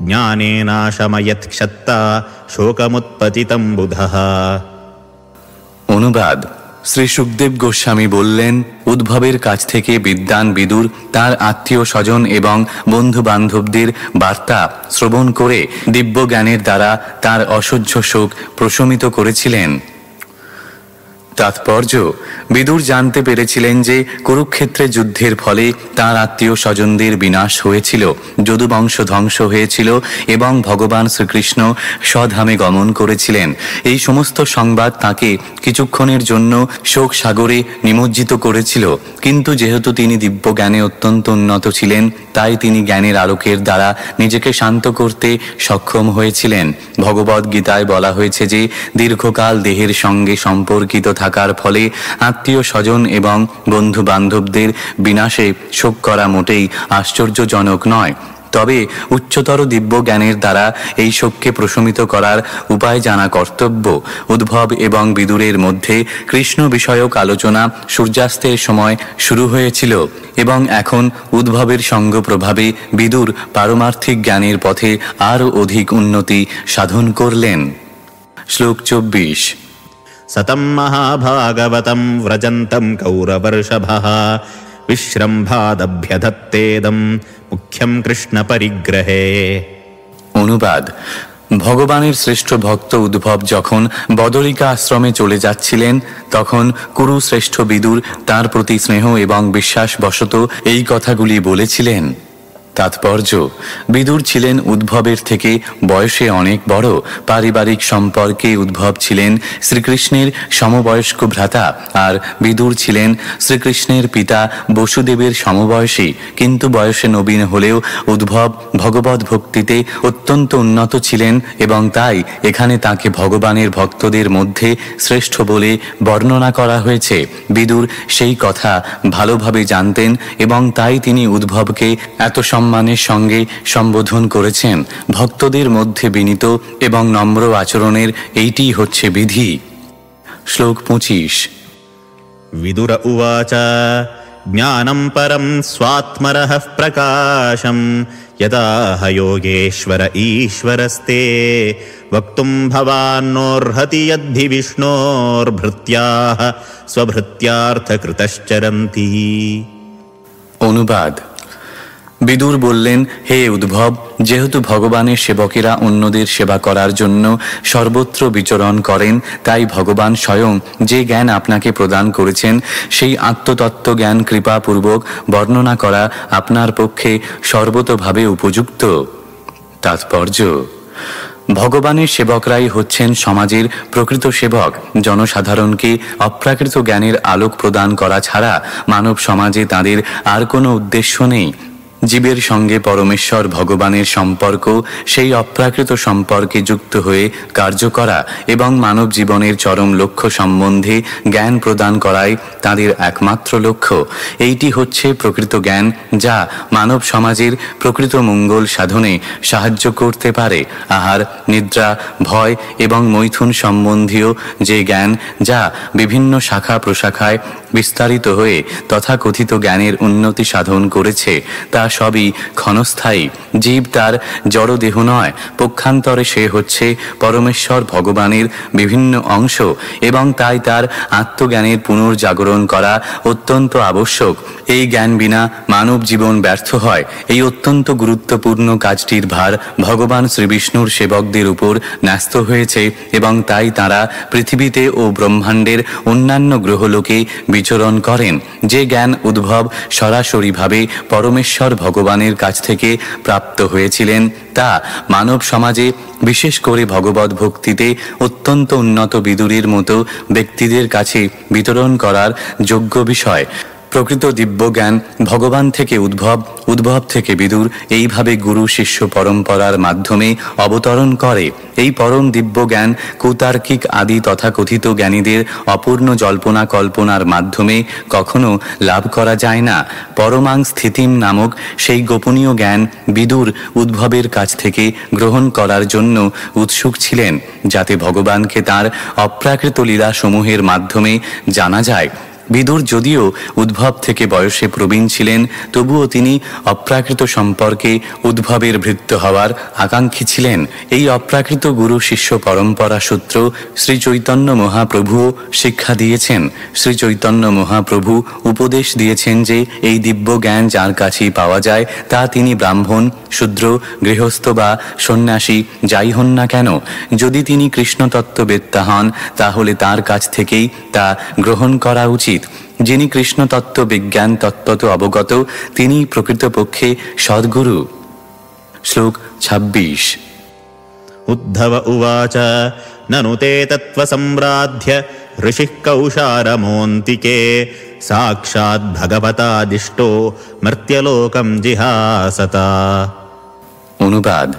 জ্ঞানেনাশময়ৎ ক্ষত্তা শোকমুৎপতিতং বুধঃ। অনুবাদ: শ্রী সুখদেব গোস্বামী বললেন, উদ্ভবের কাছ থেকে বিদ্বান বিদুর তার আত্মীয় স্বজন এবং বন্ধু বান্ধবদের বার্তা শ্রবণ করে দিব্য জ্ঞানের দ্বারা তার অসহ্য শোক প্রশমিত করেছিলেন। তাৎপর্য: বিদুর জানতে পেরেছিলেন যে কুরুক্ষেত্রে যুদ্ধের ফলে তার আত্মীয় স্বজনদের বিনাশ হয়েছিল, যদুবংশ ধ্বংস হয়েছিল এবং ভগবান শ্রীকৃষ্ণ স্বধামে গমন করেছিলেন। এই সমস্ত সংবাদ তাকে কিছুক্ষণের জন্য শোক সাগরে নিমজ্জিত করেছিল, কিন্তু যেহেতু তিনি দিব্য জ্ঞানে অত্যন্ত উন্নত ছিলেন, তাই তিনি জ্ঞানের আলোকের দ্বারা নিজেকে শান্ত করতে সক্ষম হয়েছিলেন। ভগবদ গীতায় বলা হয়েছে যে দীর্ঘকাল দেহের সঙ্গে সম্পর্কিত থাকার ফলে আত্মীয় স্বজন এবং বন্ধু বান্ধবদের বিনাশে শোক করা মোটেই আশ্চর্যজনক নয়। তবে উচ্চতর দিব্য জ্ঞানের দ্বারা এই শোককে প্রশমিত করার উপায় জানা কর্তব্য। উদ্ভব এবং বিদুরের মধ্যে কৃষ্ণ বিষয়ক আলোচনা সূর্যাস্তের সময় শুরু হয়েছিল এবং এখন উদ্ভবের সঙ্গ প্রভাবে বিদুর পারমার্থিক জ্ঞানের পথে আরও অধিক উন্নতি সাধন করলেন। শ্লোক 24। সতম মহাভাগবতম ব্রজন্তম কৌরবর্ষভঃ বিশ্রম্ভাদভ্যধত্তেদম মুখ্যম কৃষ্ণ পরিগ্রহে। অনুবাদ: ভগবানের শ্রেষ্ঠ ভক্ত উদ্ভব যখন বদরিকা আশ্রমে চলে যাচ্ছিলেন, তখন কুরু শ্রেষ্ঠ বিদুর তার প্রতি স্নেহ এবং বিশ্বাসবশত এই কথাগুলি বলেছিলেন। তাৎপর্য: বিদুর ছিলেন উদ্ভবের থেকে বয়সে অনেক বড়। পারিবারিক সম্পর্কে উদ্ভব ছিলেন শ্রীকৃষ্ণের সমবয়স্ক ভ্রাতা, আর বিদুর ছিলেন শ্রীকৃষ্ণের পিতা বসুদেবের সমবয়সী। কিন্তু বয়সে নবীন হলেও উদ্ভব ভগবত ভক্তিতে অত্যন্ত উন্নত ছিলেন এবং তাই এখানে তাকে ভগবানের ভক্তদের মধ্যে শ্রেষ্ঠ বলে বর্ণনা করা হয়েছে। বিদুর সেই কথা ভালোভাবে জানতেন এবং তাই তিনি উদ্ভবকে এত সম্মানের সঙ্গে সম্বোধন করেছেন। ভক্তদের মধ্যে বিনীত এবং নম্র আচরণের এইটি হচ্ছে বিধি। শ্লোক 25। विदुर उवाच ज्ञानं परं स्वात्मरः प्रकाशं यदा ह योगेश्वर ईश्वरस्ते वक्तुं भवान्नोर्हति यद्धि विष्णोर्भृत्याः स्वभृत्यार्थकृतश्चरन्ति। অনুবাদ: বিদুর বললেন, হে উদ্ভব, যেহেতু ভগবানের সেবকেরা অন্যদের সেবা করার জন্য সর্বত্র বিচরণ করেন, তাই ভগবান স্বয়ং যে জ্ঞান আপনাকে প্রদান করেছেন সেই আত্মতত্ত্ব জ্ঞান কৃপাপূর্বক বর্ণনা করা আপনার পক্ষে সর্বতোভাবে উপযুক্ত। তাৎপর্য: ভগবানের সেবকরাই হচ্ছেন সমাজের প্রকৃত সেবক। জনসাধারণকে অপ্রাকৃত জ্ঞানের আলোক প্রদান করা ছাড়া মানব সমাজে তাদের আর কোনো উদ্দেশ্য নেই। জীবের সঙ্গে পরমেশ্বর ভগবানের সম্পর্ক সেই অপ্রাকৃত সম্পর্কে যুক্ত হয়ে কার্য করা এবং মানব জীবনের চরম লক্ষ্য সম্বন্ধে জ্ঞান প্রদান করাই তাদের একমাত্র লক্ষ্য। এইটি হচ্ছে প্রকৃত জ্ঞান, যা মানব সমাজের প্রকৃত মঙ্গল সাধনে সাহায্য করতে পারে। আহার, নিদ্রা, ভয় এবং মৈথুন সম্বন্ধীয় যে জ্ঞান, যা বিভিন্ন শাখা প্রশাখায় বিস্তারিত হয়ে তথাকথিত জ্ঞানের উন্নতি সাধন করেছে, তা সবই ক্ষণস্থায়ী। জীব তার জড়দেহ নয়, পক্ষান্তরে সে হচ্ছে পরমেশ্বর ভগবানের বিভিন্ন অংশ এবং তাই তার আত্মজ্ঞানের পুনর্জাগরণ করা অত্যন্ত আবশ্যক। এই জ্ঞান বিনা মানব জীবন ব্যর্থ হয়। এই অত্যন্ত গুরুত্বপূর্ণ কাজটির ভার ভগবান শ্রীবিষ্ণুর সেবকদের উপর ন্যস্ত হয়েছে এবং তাই তাঁরা পৃথিবীতে ও ব্রহ্মাণ্ডের অন্যান্য গ্রহলোকে বিচরণ করেন। যে জ্ঞান উদ্ভব সরাসরিভাবে পরমেশ্বর ভগবানের কাছ থেকে প্রাপ্ত হয়েছিলেন, তা মানব সমাজে বিশেষ করে ভগবত ভক্তিতে অত্যন্ত উন্নত বিদুরের মতো ব্যক্তিদের কাছে বিতরণ করার যোগ্য বিষয়। প্রকৃত দিব্য জ্ঞান ভগবান থেকে উদ্ভব, উদ্ভব থেকে বিদুর, এইভাবে গুরু শিষ্য পরম্পরার মাধ্যমে অবতরণ করে। এই পরম দিব্য জ্ঞান কুতার্কিক আদি তথাকথিত জ্ঞানীদের অপূর্ণ জল্পনা কল্পনার মাধ্যমে কখনো লাভ করা যায় না। পরমাং স্থিতিম নামক সেই গোপনীয় জ্ঞান বিদুর উদ্ভবের কাছ থেকে গ্রহণ করার জন্য উৎসুক ছিলেন, যাতে ভগবানকে তাঁর অপ্রাকৃত লীলাসমূহের মাধ্যমে জানা যায়। বিদুর যদিও উদ্ভব থেকে বয়সে প্রবীণ ছিলেন, তবুও তিনি অপ্রাকৃত সম্পর্কে উদ্ভবের ভৃত্য হওয়ার আকাঙ্ক্ষী ছিলেন। এই অপ্রাকৃত গুরু শিষ্য পরম্পরা সূত্র শ্রী চৈতন্য মহাপ্রভুও শিক্ষা দিয়েছেন। শ্রী চৈতন্য মহাপ্রভু উপদেশ দিয়েছেন যে এই দিব্য জ্ঞান যার কাছেই পাওয়া যায়, তা তিনি ব্রাহ্মণ, শূদ্র, গৃহস্থ বা সন্ন্যাসী যাই হন না কেন, যদি তিনি কৃষ্ণতত্ত্ববেত্তা হন তাহলে তার কাছ থেকেই তা গ্রহণ করা উচিত। যিনি কৃষ্ণতত্ত্ব বিজ্ঞান তত্ত্বত অবগত, তিনি প্রকৃতপক্ষে সদ্গুরু। শ্লোক 26। উদ্ধব উবাচ ননু তে তত্ত্বসম্রাধ্য ঋষিঃ কৌশারমোন্তিকে সাক্ষাৎ ভগবতাদিষ্টো মর্ত্যলোকম জিহাসতা। অনুবাদ: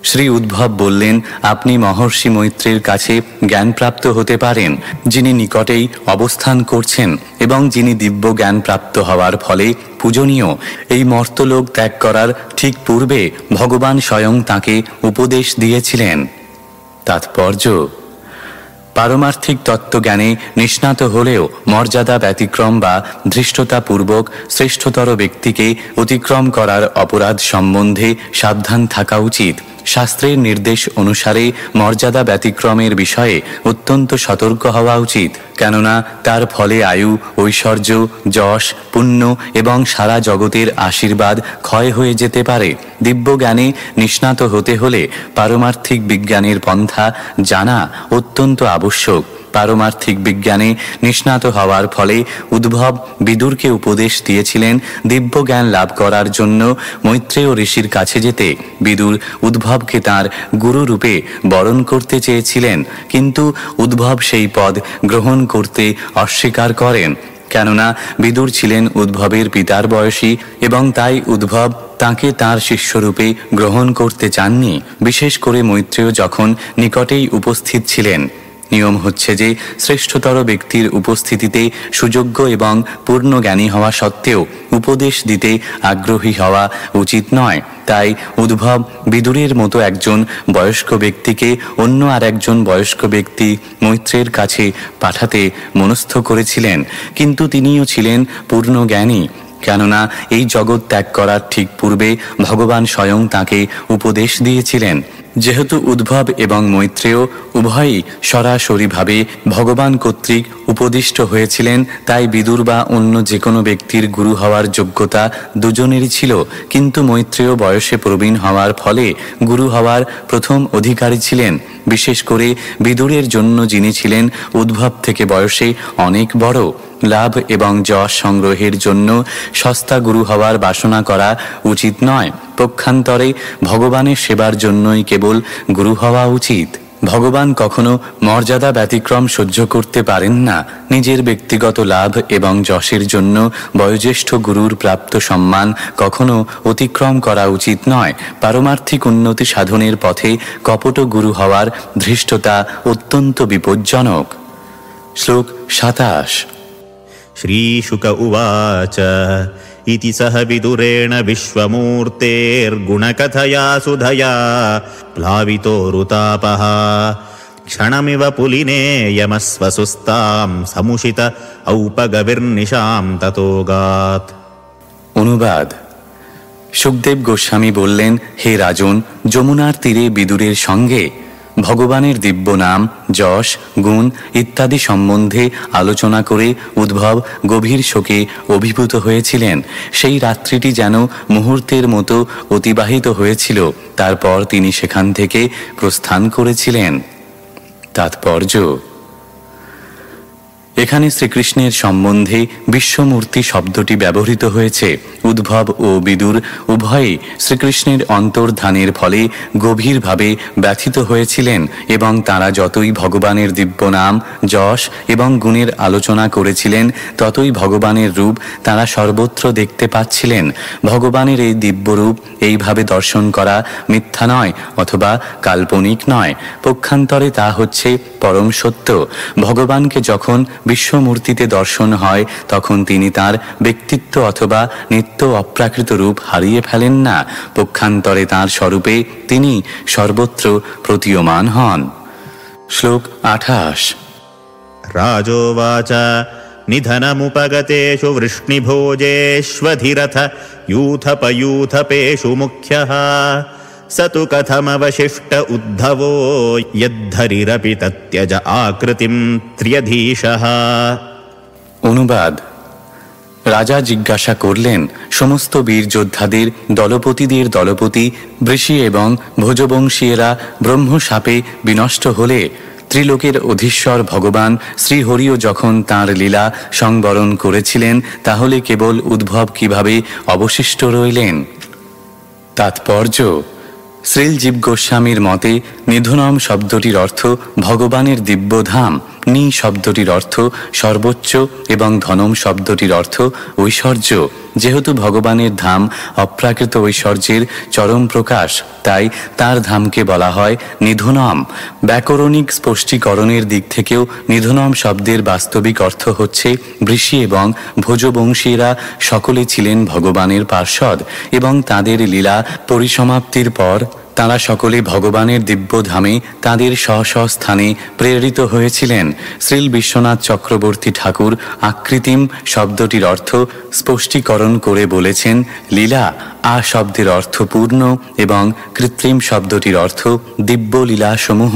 শ্রী উদ্ভব বললেন, আপনি মহর্ষি মৈত্রের কাছে জ্ঞানপ্রাপ্ত হতে পারেন, যিনি নিকটেই অবস্থান করছেন এবং যিনি দিব্য জ্ঞান প্রাপ্ত হওয়ার ফলে পূজনীয়। এই মর্তলোক ত্যাগ করার ঠিক পূর্বে ভগবান স্বয়ং তাঁকে উপদেশ দিয়েছিলেন। তাৎপর্য: পারমার্থিক তত্ত্বজ্ঞানে নিষ্ণাত হলেও মর্যাদা ব্যতিক্রম বা ধৃষ্টতাপূর্বক শ্রেষ্ঠতর ব্যক্তিকে অতিক্রম করার অপরাধ সম্বন্ধে সাবধান থাকা উচিত। শাস্ত্রের নির্দেশ অনুসারে মর্যাদা ব্যতিক্রমের বিষয়ে অত্যন্ত সতর্ক হওয়া উচিত, কেননা তার ফলে আয়ু, ঐশ্বর্য, যশ, পুণ্য এবং সারা জগতের আশীর্বাদ ক্ষয় হয়ে যেতে পারে। দিব্য জ্ঞানে নিষ্ণাত হতে হলে পারমার্থিক বিজ্ঞানের পন্থা জানা অত্যন্ত আবশ্যক। পারমার্থিক বিজ্ঞানে নিষ্ণাত হওয়ার ফলে উদ্ভব বিদুরকে উপদেশ দিয়েছিলেন দিব্য জ্ঞান লাভ করার জন্য মৈত্রেয় ঋষির কাছে যেতে। বিদুর উদ্ভবকে তাঁর গুরু রূপে বরণ করতে চেয়েছিলেন, কিন্তু উদ্ভব সেই পদ গ্রহণ করতে অস্বীকার করেন, কেননা বিদুর ছিলেন উদ্ভবের পিতার বয়সী এবং তাই উদ্ভব তাঁকে তাঁর শিষ্যরূপে গ্রহণ করতে চাননি। বিশেষ করে মৈত্রেয় যখন নিকটেই উপস্থিত ছিলেন। নিয়ম হচ্ছে যে শ্রেষ্ঠতর ব্যক্তির উপস্থিতিতে সুযোগ্য এবং পূর্ণ জ্ঞানী হওয়া সত্ত্বেও উপদেশ দিতে আগ্রহী হওয়া উচিত নয়। তাই উদ্ভব বিদুরের মতো একজন বয়স্ক ব্যক্তিকে অন্য আর একজন বয়স্ক ব্যক্তি মৈত্রের কাছে পাঠাতে মনস্থ করেছিলেন, কিন্তু তিনিও ছিলেন পূর্ণ জ্ঞানী, কেননা এই জগৎ ত্যাগ করার ঠিক পূর্বে ভগবান স্বয়ং তাঁকে উপদেশ দিয়েছিলেন। যেহেতু উদ্ভব এবং মৈত্রেয় উভয়ই সরাসরিভাবে ভগবান কর্তৃক উপদিষ্ট হয়েছিলেন, তাই বিদুর বা অন্য যে কোনো ব্যক্তির গুরু হওয়ার যোগ্যতা দুজনেরই ছিল, কিন্তু মৈত্রেয় বয়সে প্রবীণ হওয়ার ফলে গুরু হওয়ার প্রথম অধিকারী ছিলেন। বিশেষ করে বিদুরের জন্য যিনি ছিলেন উদ্ভব থেকে বয়সে অনেক বড়। লাভ এবং যশ সংগ্রহের জন্য সস্তা গুরু হওয়ার বাসনা করা উচিত নয়। পক্ষান্তরে ভগবানের সেবার জন্যই কেবল গুরু হওয়া উচিত। ভগবান কখনো মর্যাদা ব্যতিক্রম সহ্য করতে পারেন না। নিজের ব্যক্তিগত লাভ এবং যশের জন্য বয়োজ্যেষ্ঠ গুরুর প্রাপ্ত সম্মান কখনো অতিক্রম করা উচিত নয়। পারমার্থিক উন্নতি সাধনের পথে কপট গুরু হওয়ার ধৃষ্টতা অত্যন্ত বিপজ্জনক। শ্লোক 27। শ্রীশুক উবাচ ইতি সহ বিদুরেণ বিশ্বমূর্তের্গুণকথয়া সুধয়া প্লাবিতোরুতাপঃ ক্ষণমিব পুলিনে যমস্বসুস্তাম সমুষিত ঔপগবির্নিশাম ততোগাত। অনুবাদ: সুখদেব গোস্বামী বললেন, হে রাজন, যমুনার তীরে বিদুরের সঙ্গে ভগবানের দিব্য নাম, যশ, গুণ ইত্যাদি সম্বন্ধে আলোচনা করে উদ্ভব গভীর শোকে অভিভূত হয়েছিলেন। সেই রাত্রিটি যেন মুহূর্তের মতো অতিবাহিত হয়েছিল। তারপর তিনি সেখান থেকে প্রস্থান করেছিলেন। তাৎপর্য: এখানে শ্রীকৃষ্ণের সম্বন্ধে বিশ্বমূর্তি শব্দটি ব্যবহৃত হয়েছে। উদ্ভব ও বিদুর উভয়েই শ্রীকৃষ্ণের অন্তর্ধানের ফলে গভীরভাবে ব্যথিত হয়েছিলেন এবং তাঁরা যতই ভগবানের দিব্য নাম, যশ এবং গুণের আলোচনা করেছিলেন, ততই ভগবানের রূপ তাঁরা সর্বত্র দেখতে পাচ্ছিলেন। ভগবানের এই দিব্য রূপ এইভাবে দর্শন করা মিথ্যা নয় অথবা কাল্পনিক নয়, পক্ষান্তরে তা হচ্ছে পরম সত্য। ভগবানকে যখন বিশ্বমূর্তিতে দর্শন হয়, তখন তিনি তার ব্যক্তিত্ব অথবা নিত্য অপ্রাকৃত রূপ হারিয়ে ফেলেন না। পক্ষান্তরে তাঁর স্বরূপে তিনি সর্বত্র প্রতীয়মান হন। শ্লোক 28। রাজোবাচ निधनमुपगतेषु वृष्णिभोजेष्वधिरथ यूथपयूथपेषु मुख्यः स तु कथमवशिष्ट उद्धवो यद्धरिरपि तत्यज आकृतिं त्र्यधीशः। অনুবাদ। রাজা জিজ্ঞাসা করলেন, সমস্ত বীর যোদ্ধাদের দলপতিদের দলপতি বৃষি এবং ভোজবংশীয়েরা ব্রহ্মশাপে বিনষ্ট হলে ত্রিলোকের অধীশ্বর ভগবান শ্রীহরিও যখন তাঁর লীলা সংবরণ করেছিলেন, তাহলে কেবল উদ্ভব কিভাবে অবশিষ্ট রইলেন? তাৎপর্য: শ্রীলজীব গোস্বামীর মতে নিধনম শব্দটির অর্থ ভগবানের দিব্যধাম, নি শব্দটির অর্থ সর্বোচ্চ এবং ধনম শব্দটির অর্থ ঐশ্বর্য। যেহেতু ভগবানের ধাম অপ্রাকৃত ঐশ্বর্যের চরম প্রকাশ, তাই তার ধামকে বলা হয় নিধনম। ব্যাকরণিক স্পষ্টীকরণের দিক থেকেও নিধনম শব্দের বাস্তবিক অর্থ হচ্ছে বৃষি এবং ভোজবংশীরা সকলে ছিলেন ভগবানের পার্ষদ এবং তাদের লীলা পরিসমাপ্তির পর তাঁরা সকলে ভগবানের দিব্যধামে তাঁদের স্ব স্ব স্থানে প্রেরিত হয়েছিলেন। শ্রীল বিশ্বনাথ চক্রবর্তী ঠাকুর আকৃতিম শব্দটির অর্থ স্পষ্টীকরণ করে বলেছেন, লীলা আ শব্দের অর্থ পূর্ণ এবং কৃত্রিম শব্দটির অর্থ দিব্য লীলা সমূহ।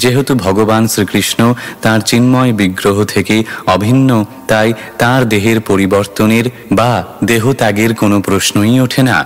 যেহেতু ভগবান শ্রীকৃষ্ণ তাঁর চিন্ময় বিগ্রহ থেকে অভিন্ন, তাই তাঁর দেহের পরিবর্তনের বা দেহত্যাগের কোনো প্রশ্নই ওঠে না।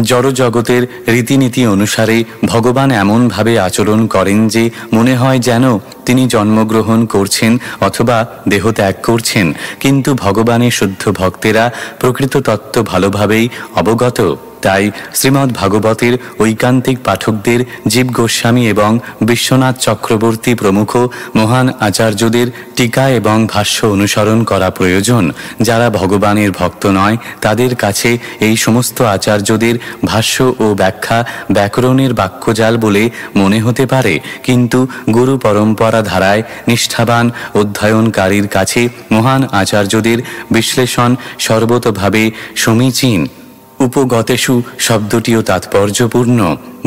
জড়জগতের রীতিনীতি অনুসারে ভগবান এমনভাবে আচরণ করেন যে মনে হয় যেন তিনি জন্মগ্রহণ করছেন অথবা দেহত্যাগ করছেন, কিন্তু ভগবানের শুদ্ধ ভক্তেরা প্রকৃত তত্ত্ব ভালোভাবেই অবগত। তাই শ্রীমদ্ ভাগবতের ঐকান্তিক পাঠকদের জীব গোস্বামী এবং বিশ্বনাথ চক্রবর্তী প্রমুখ মহান আচার্যদের টিকা এবং ভাষ্য অনুসরণ করা প্রয়োজন। যারা ভগবানের ভক্ত নয়, তাদের কাছে এই সমস্ত আচার্যদের ভাষ্য ও ব্যাখ্যা ব্যাকরণের বাক্যজাল বলে মনে হতে পারে, কিন্তু গুরু পরম্পরা ধারায় নিষ্ঠাবান অধ্যয়নকারীর কাছে মহান আচার্যদের বিশ্লেষণ সর্বতোভাবে সমীচীন। উপগতেষু শব্দটিও তাৎপর্যপূর্ণ।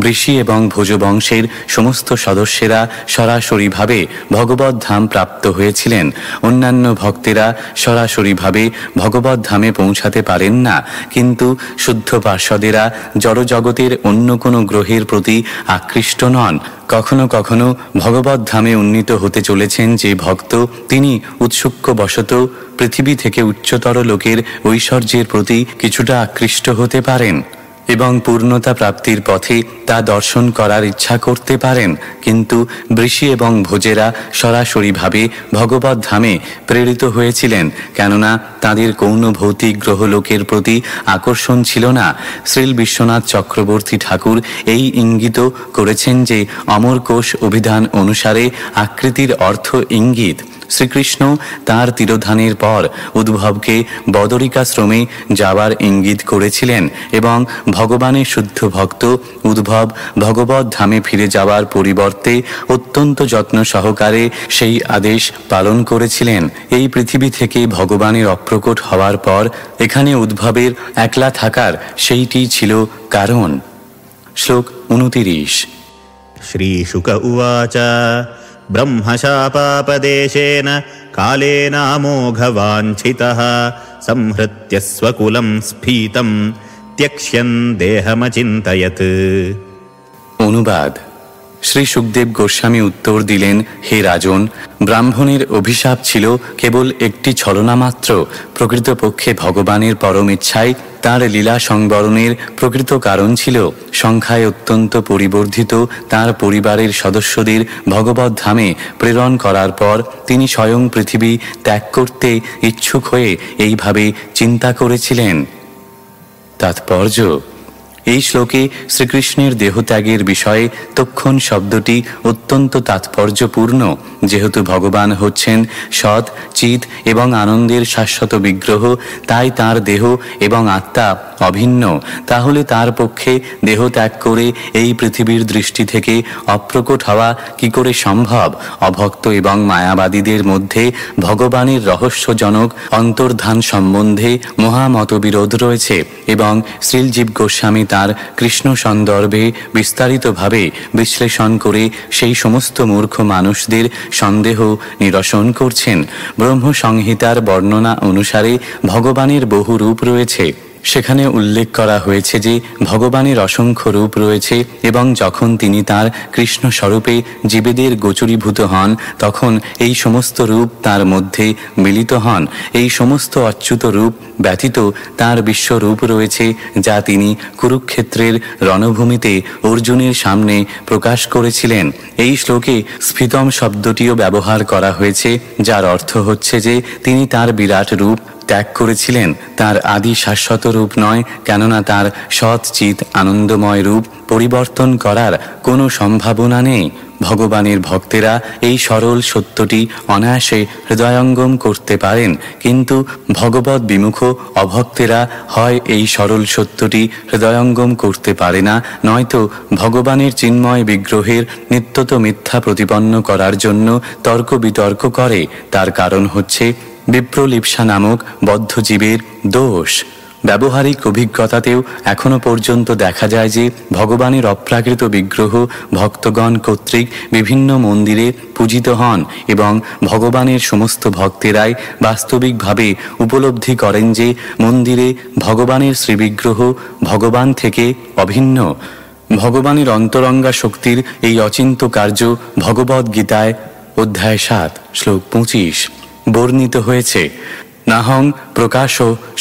বৃষি এবং ভোজবংশের সমস্ত সদস্যেরা সরাসরিভাবে ভগবত ধাম প্রাপ্ত হয়েছিলেন। অন্যান্য ভক্তেরা সরাসরিভাবে ভগবত ধামে পৌঁছাতে পারেন না, কিন্তু শুদ্ধ পার্ষদেরা জড়জগতের অন্য কোনো গ্রহের প্রতি আকৃষ্ট নন। কখনো কখনো ভগবত ধামে উন্নীত হতে চলেছেন যে ভক্ত, তিনি উৎসুক্যবশত পৃথিবী থেকে উচ্চতর লোকের ঐশ্বর্যের প্রতি কিছুটা আকৃষ্ট হতে পারেন এবং পূর্ণতা প্রাপ্তির পথে তা দর্শন করার ইচ্ছা করতে পারেন, কিন্তু বৃষি এবং ভোজেরা সরাসরিভাবে ভগবত ধামে প্রেরিত হয়েছিলেন, কেননা তাদের কৌন ভৌতিক গ্রহলোকের প্রতি আকর্ষণ ছিল না। শ্রীল বিশ্বনাথ চক্রবর্তী ঠাকুর এই ইঙ্গিত করেছেন যে অমরকোষ অভিধান অনুসারে আকৃতির অর্থ ইঙ্গিত। শ্রীকৃষ্ণ তাঁর তিরোধানের পর উদ্ভবকে বদরিকাশ্রমে যাওয়ার ইঙ্গিত করেছিলেন এবং ভগবানের শুদ্ধ ভক্ত উদ্ভব ভগবত ধামে ফিরে যাওয়ার পরিবর্তে অত্যন্ত যত্ন সহকারে সেই আদেশ পালন করেছিলেন। এই পৃথিবী থেকে ভগবানের অপ্রকট হওয়ার পর এখানে উদ্ভবের একলা থাকার সেইটি ছিল কারণ। শ্লোক 29। श्रीशुक उवाच ब्रह्मशापापदेशेन कालेनामोघवाञ्छितः संहृत्य स्वकुलं स्फीतं त्यक्ष्यन् देहमचिन्तयत्। অনুবাদ। শ্রী সুখদেব গোস্বামী উত্তর দিলেন, হে রাজন, ব্রাহ্মণের অভিশাপ ছিল কেবল একটি ছলনা মাত্র। প্রকৃতপক্ষে ভগবানের পরম ইচ্ছাই তাঁর লীলা সংবরণের প্রকৃত কারণ ছিল। সংখ্যায় অত্যন্ত পরিবর্ধিত তাঁর পরিবারের সদস্যদের ভগবত ধামে প্রেরণ করার পর তিনি স্বয়ং পৃথিবী ত্যাগ করতে ইচ্ছুক হয়ে এইভাবে চিন্তা করেছিলেন। তাৎপর্য: এই শ্লোকে শ্রীকৃষ্ণের দেহত্যাগের বিষয়ে তক্ষণ শব্দটি অত্যন্ত তাৎপর্যপূর্ণ। যেহেতু ভগবান হচ্ছেন সৎ, চিৎ এবং আনন্দের শাশ্বত বিগ্রহ, তাই তাঁর দেহ এবং আত্মা অভিন্ন, তাহলে তার পক্ষে দেহ ত্যাগ করে এই পৃথিবীর দৃষ্টি থেকে অপ্রকট হওয়া কি করে সম্ভব? অভক্ত এবং মায়াবাদীদের মধ্যে ভগবানের রহস্যজনক অন্তর্ধান সম্বন্ধে মহামতবিরোধ রয়েছে এবং শ্রীলজীব গোস্বামী তার কৃষ্ণ সন্দর্ভে বিস্তারিতভাবে বিশ্লেষণ করে সেই সমস্ত মূর্খ মানুষদের সন্দেহ নিরসন করছেন। ব্রহ্মসংহিতার বর্ণনা অনুসারে ভগবানের বহু রূপ রয়েছে। সেখানে উল্লেখ করা হয়েছে যে ভগবানের অসংখ্য রূপ রয়েছে এবং যখন তিনি তার কৃষ্ণ স্বরূপে জীবেদের গোচরীভূত হন তখন এই সমস্ত রূপ তার মধ্যে মিলিত হন। এই সমস্ত অচ্যুত রূপ ব্যতীত তার বিশ্বরূপ রয়েছে যা তিনি কুরুক্ষেত্রের রণভূমিতে অর্জুনের সামনে প্রকাশ করেছিলেন। এই শ্লোকে স্ফীতম শব্দটিও ব্যবহার করা হয়েছে, যার অর্থ হচ্ছে যে তিনি তার বিরাট রূপ ত্যাগ করেছিলেন। তার আদি শাশ্বত রূপ নয়, কেননা তার সৎ চিত আনন্দময় রূপ পরিবর্তন করার কোনো সম্ভাবনা নেই। ভগবানের ভক্তেরা এই সরল সত্যটি অনায়াসে হৃদয়ঙ্গম করতে পারেন, কিন্তু ভগবৎ বিমুখ অভক্তেরা হয় এই সরল সত্যটি হৃদয়ঙ্গম করতে পারে না, নয়তো ভগবানের চিন্ময় বিগ্রহের নিত্যত মিথ্যা প্রতিপন্ন করার জন্য তর্ক বিতর্ক করে। তার কারণ হচ্ছে বিপ্রলিপ্সা নামক বদ্ধজীবের দোষ। ব্যবহারিক অভিজ্ঞতাতেও এখনো পর্যন্ত দেখা যায় যে ভগবানের অপ্রাকৃত বিগ্রহ ভক্তগণ কর্তৃক বিভিন্ন মন্দিরে পূজিত হন এবং ভগবানের সমস্ত ভক্তেরাই বাস্তবিকভাবে উপলব্ধি করেন যে মন্দিরে ভগবানের শ্রীবিগ্রহ ভগবান থেকে অভিন্ন। ভগবানের অন্তরঙ্গা শক্তির এই অচিন্ত কার্য ভগবদ্ গীতায় অধ্যায় 7 শ্লোক 25 বর্ণিত হয়েছে। নাহং প্রকাশ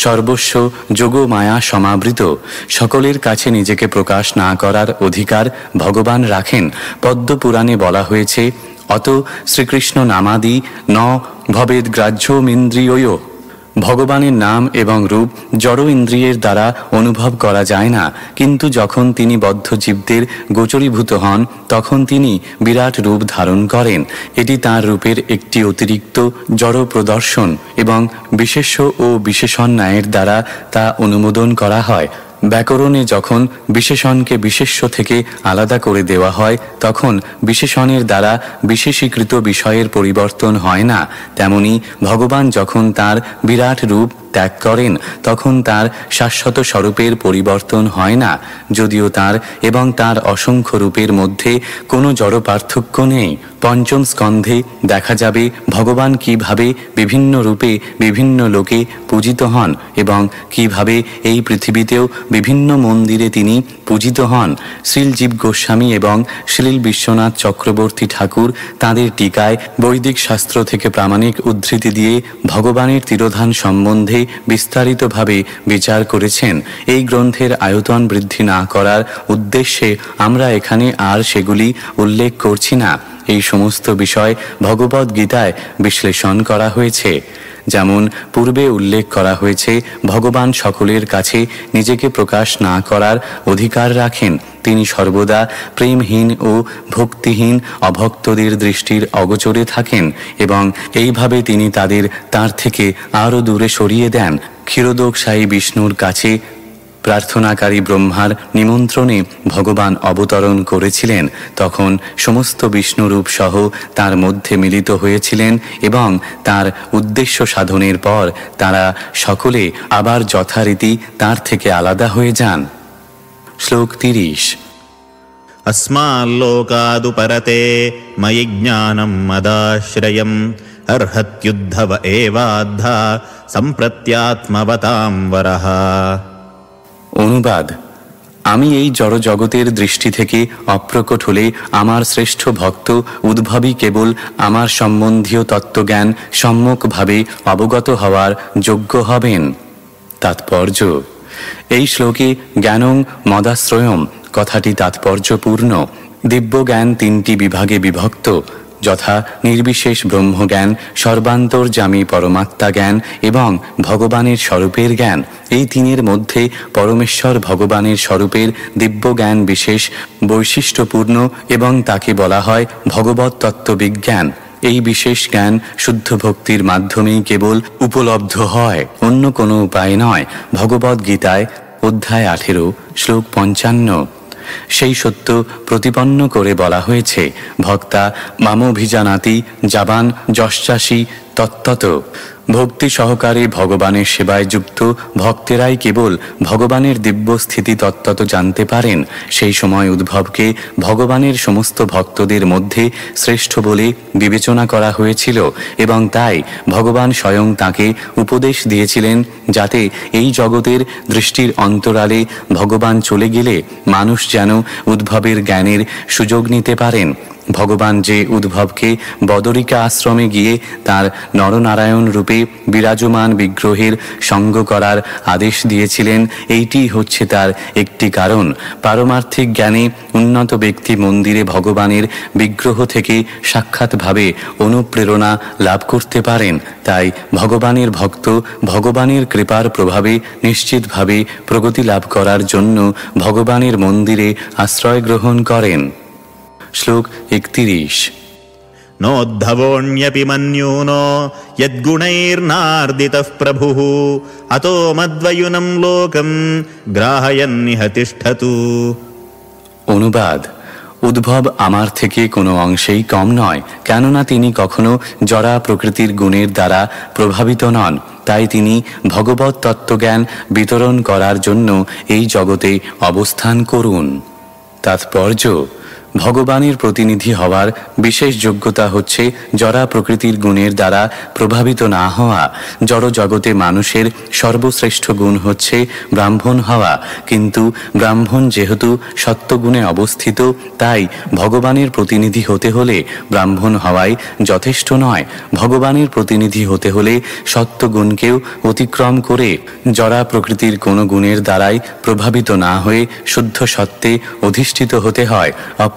সর্বস্ব যোগ মায়া সমাবৃত। সকলের কাছে নিজেকে প্রকাশ না করার অধিকার ভগবান রাখেন। পদ্ম পুরাণে বলা হয়েছে, অত শ্রীকৃষ্ণ নামাদি ন ভবেদ গ্রাহ্যমিন্দ্রিয়। ভগবানের নাম এবং রূপ জড় ইন্দ্রিয়ের দ্বারা অনুভব করা যায় না, কিন্তু যখন তিনি বদ্ধ জীবদের গোচরীভূত হন তখন তিনি বিরাট রূপ ধারণ করেন। এটি তাঁর রূপের একটি অতিরিক্ত জড় প্রদর্শন এবং বিশেষ্য ও বিশেষণ ন্যায়ের দ্বারা তা অনুমোদন করা হয়। ব্যাকরণে যখন বিশেষণকে বিশেষ্য থেকে আলাদা করে দেওয়া হয় তখন বিশেষণের দ্বারা বিশেষীকৃত বিষয়ের পরিবর্তন হয় না, তেমনি ভগবান যখন তার বিরাট রূপ ত্যাগ করেন তখন তার শাশ্বত স্বরূপের পরিবর্তন হয় না। যদিও তার এবং তার অসংখ্য রূপের মধ্যে কোনো জড় পার্থক্য নেই। পঞ্চম স্কন্ধে দেখা যাবে ভগবান কিভাবে বিভিন্ন রূপে বিভিন্ন লোকে পূজিত হন এবং কিভাবে এই পৃথিবীতেও বিভিন্ন মন্দিরে তিনি পূজিত হন। শ্রীলজীব গোস্বামী এবং শ্রীল বিশ্বনাথ চক্রবর্তী ঠাকুর তাঁদের টিকায় বৈদিক শাস্ত্র থেকে প্রামাণিক উদ্ধৃতি দিয়ে ভগবানের তিরোধান সম্বন্ধে বিস্তারিতভাবে বিচার করেছেন। এই গ্রন্থের আয়তন বৃদ্ধি না করার উদ্দেশ্যে আমরা এখানে আর সেগুলি উল্লেখ করছি না। এই সমস্ত বিষয় ভগবদ্ গীতায় বিশ্লেষণ করা হয়েছে। যেমন পূর্বে উল্লেখ করা হয়েছে, ভগবান সকলের কাছে নিজেকে প্রকাশ না করার অধিকার রাখেন। তিনি সর্বদা প্রেমহীন ও ভক্তিহীন অভক্তদের দৃষ্টির অগোচরে থাকেন এবং এইভাবে তিনি তাদের তার থেকে আরও দূরে সরিয়ে দেন। ক্ষীরোদকশায়ী বিষ্ণুর কাছে প্রার্থনাকারী ব্রহ্মার নিমন্ত্রণে ভগবান অবতরণ করেছিলেন। তখন সমস্ত বিষ্ণুরূপ সহ তার মধ্যে মিলিত হয়েছিলেন এবং তার উদ্দেশ্য সাধনের পর তারা সকলে আবার যথারীতি তার থেকে আলাদা হয়ে যান। শ্লোক 30 अस्माल्लोकादुपरते मयि ज्ञानं मदाश्रयम् अर्हत्युद्धव एवाद्धा सम्प्रत्यात्मवतां वरः। অনুবাদ: আমি এই জড়জগতের দৃষ্টি থেকে অপ্রকট হলে আমার শ্রেষ্ঠ ভক্ত উদ্ভবই কেবল আমার সম্বন্ধীয় তত্ত্বজ্ঞান সম্যকভাবে অবগত হওয়ার যোগ্য হবেন। তাৎপর্য: এই শ্লোকে জ্ঞানং মদাশ্রয়ম কথাটি তাৎপর্যপূর্ণ। দিব্যজ্ঞান তিনটি বিভাগে বিভক্ত, যথা নির্বিশেষ ব্রহ্মজ্ঞান, সর্বান্তর্যামী পরমাত্মা জ্ঞান এবং ভগবানের স্বরূপের জ্ঞান। এই তিনের মধ্যে পরমেশ্বর ভগবানের স্বরূপের দিব্যজ্ঞান বিশেষ বৈশিষ্ট্যপূর্ণ এবং তাকে বলা হয় ভগবৎ তত্ত্ববিজ্ঞান। এই বিশেষ জ্ঞান শুদ্ধ ভক্তির মাধ্যমেই কেবল উপলব্ধ হয়, অন্য কোনো উপায় নয়। ভগবদ্ গীতায় অধ্যায় 18 শ্লোক 55। সেই সত্য প্রতিপন্ন করে বলা হয়েছে, ভক্তা মামভিজানাতি যাবান যশ্চাসি তত্তত। ভক্তি সহকারে ভগবানের সেবায় যুক্ত ভক্তেরাই কেবল ভগবানের দিব্য স্থিতি তত্ত্বত জানতে পারেন। সেই সময় উদ্ভবকে ভগবানের সমস্ত ভক্তদের মধ্যে শ্রেষ্ঠ বলে বিবেচনা করা হয়েছিল এবং তাই ভগবান স্বয়ং তাকে উপদেশ দিয়েছিলেন যাতে এই জগতের দৃষ্টির অন্তরালে ভগবান চলে গেলে মানুষ যেন উদ্ভবের জ্ঞানের সুযোগ নিতে পারেন। ভগবান যে উদ্ভবকে বদরিকা আশ্রমে গিয়ে তার নরনারায়ণ রূপে বিরাজমান বিগ্রহের সঙ্গ করার আদেশ দিয়েছিলেন, এইটি হচ্ছে তার একটি কারণ। পারমার্থিক জ্ঞানে উন্নত ব্যক্তি মন্দিরে ভগবানের বিগ্রহ থেকে সাক্ষাৎভাবে অনুপ্রেরণা লাভ করতে পারেন। তাই ভগবানের ভক্ত ভগবানের কৃপার প্রভাবে নিশ্চিতভাবে প্রগতি লাভ করার জন্য ভগবানের মন্দিরে আশ্রয় গ্রহণ করেন। শ্লোক 31। নোদ্ধবোऽন্যপি মন্যূনো यद्गुणैर्नार्दितः प्रभुः अतो मद्वयुनं लोकं ग्राहयन्निह तिष्ठतु। অনুবাদ: উদ্ভব আমার থেকে কোনো অংশেই কম নয়, কেননা তিনি কখনো জরা প্রকৃতির গুণের দ্বারা প্রভাবিত নন। তাই তিনি ভগবৎ তত্ত্বজ্ঞান বিতরণ করার জন্য এই জগতে অবস্থান করুন। তাৎপর্য: ভগবানের প্রতিনিধি হওয়ার বিশেষ যোগ্যতা হচ্ছে জরা প্রকৃতির গুণের দ্বারা প্রভাবিত না হওয়া। জড় জগতে মানুষের সর্বশ্রেষ্ঠ গুণ হচ্ছে ব্রাহ্মণ হওয়া, কিন্তু ব্রাহ্মণ যেহেতু সত্যগুণে অবস্থিত, তাই ভগবানের প্রতিনিধি হতে হলে ব্রাহ্মণ হওয়াই যথেষ্ট নয়। ভগবানের প্রতিনিধি হতে হলে সত্যগুণকেও অতিক্রম করে জরা প্রকৃতির কোনো গুণের দ্বারাই প্রভাবিত না হয়ে শুদ্ধ সত্ত্বে অধিষ্ঠিত হতে হয়।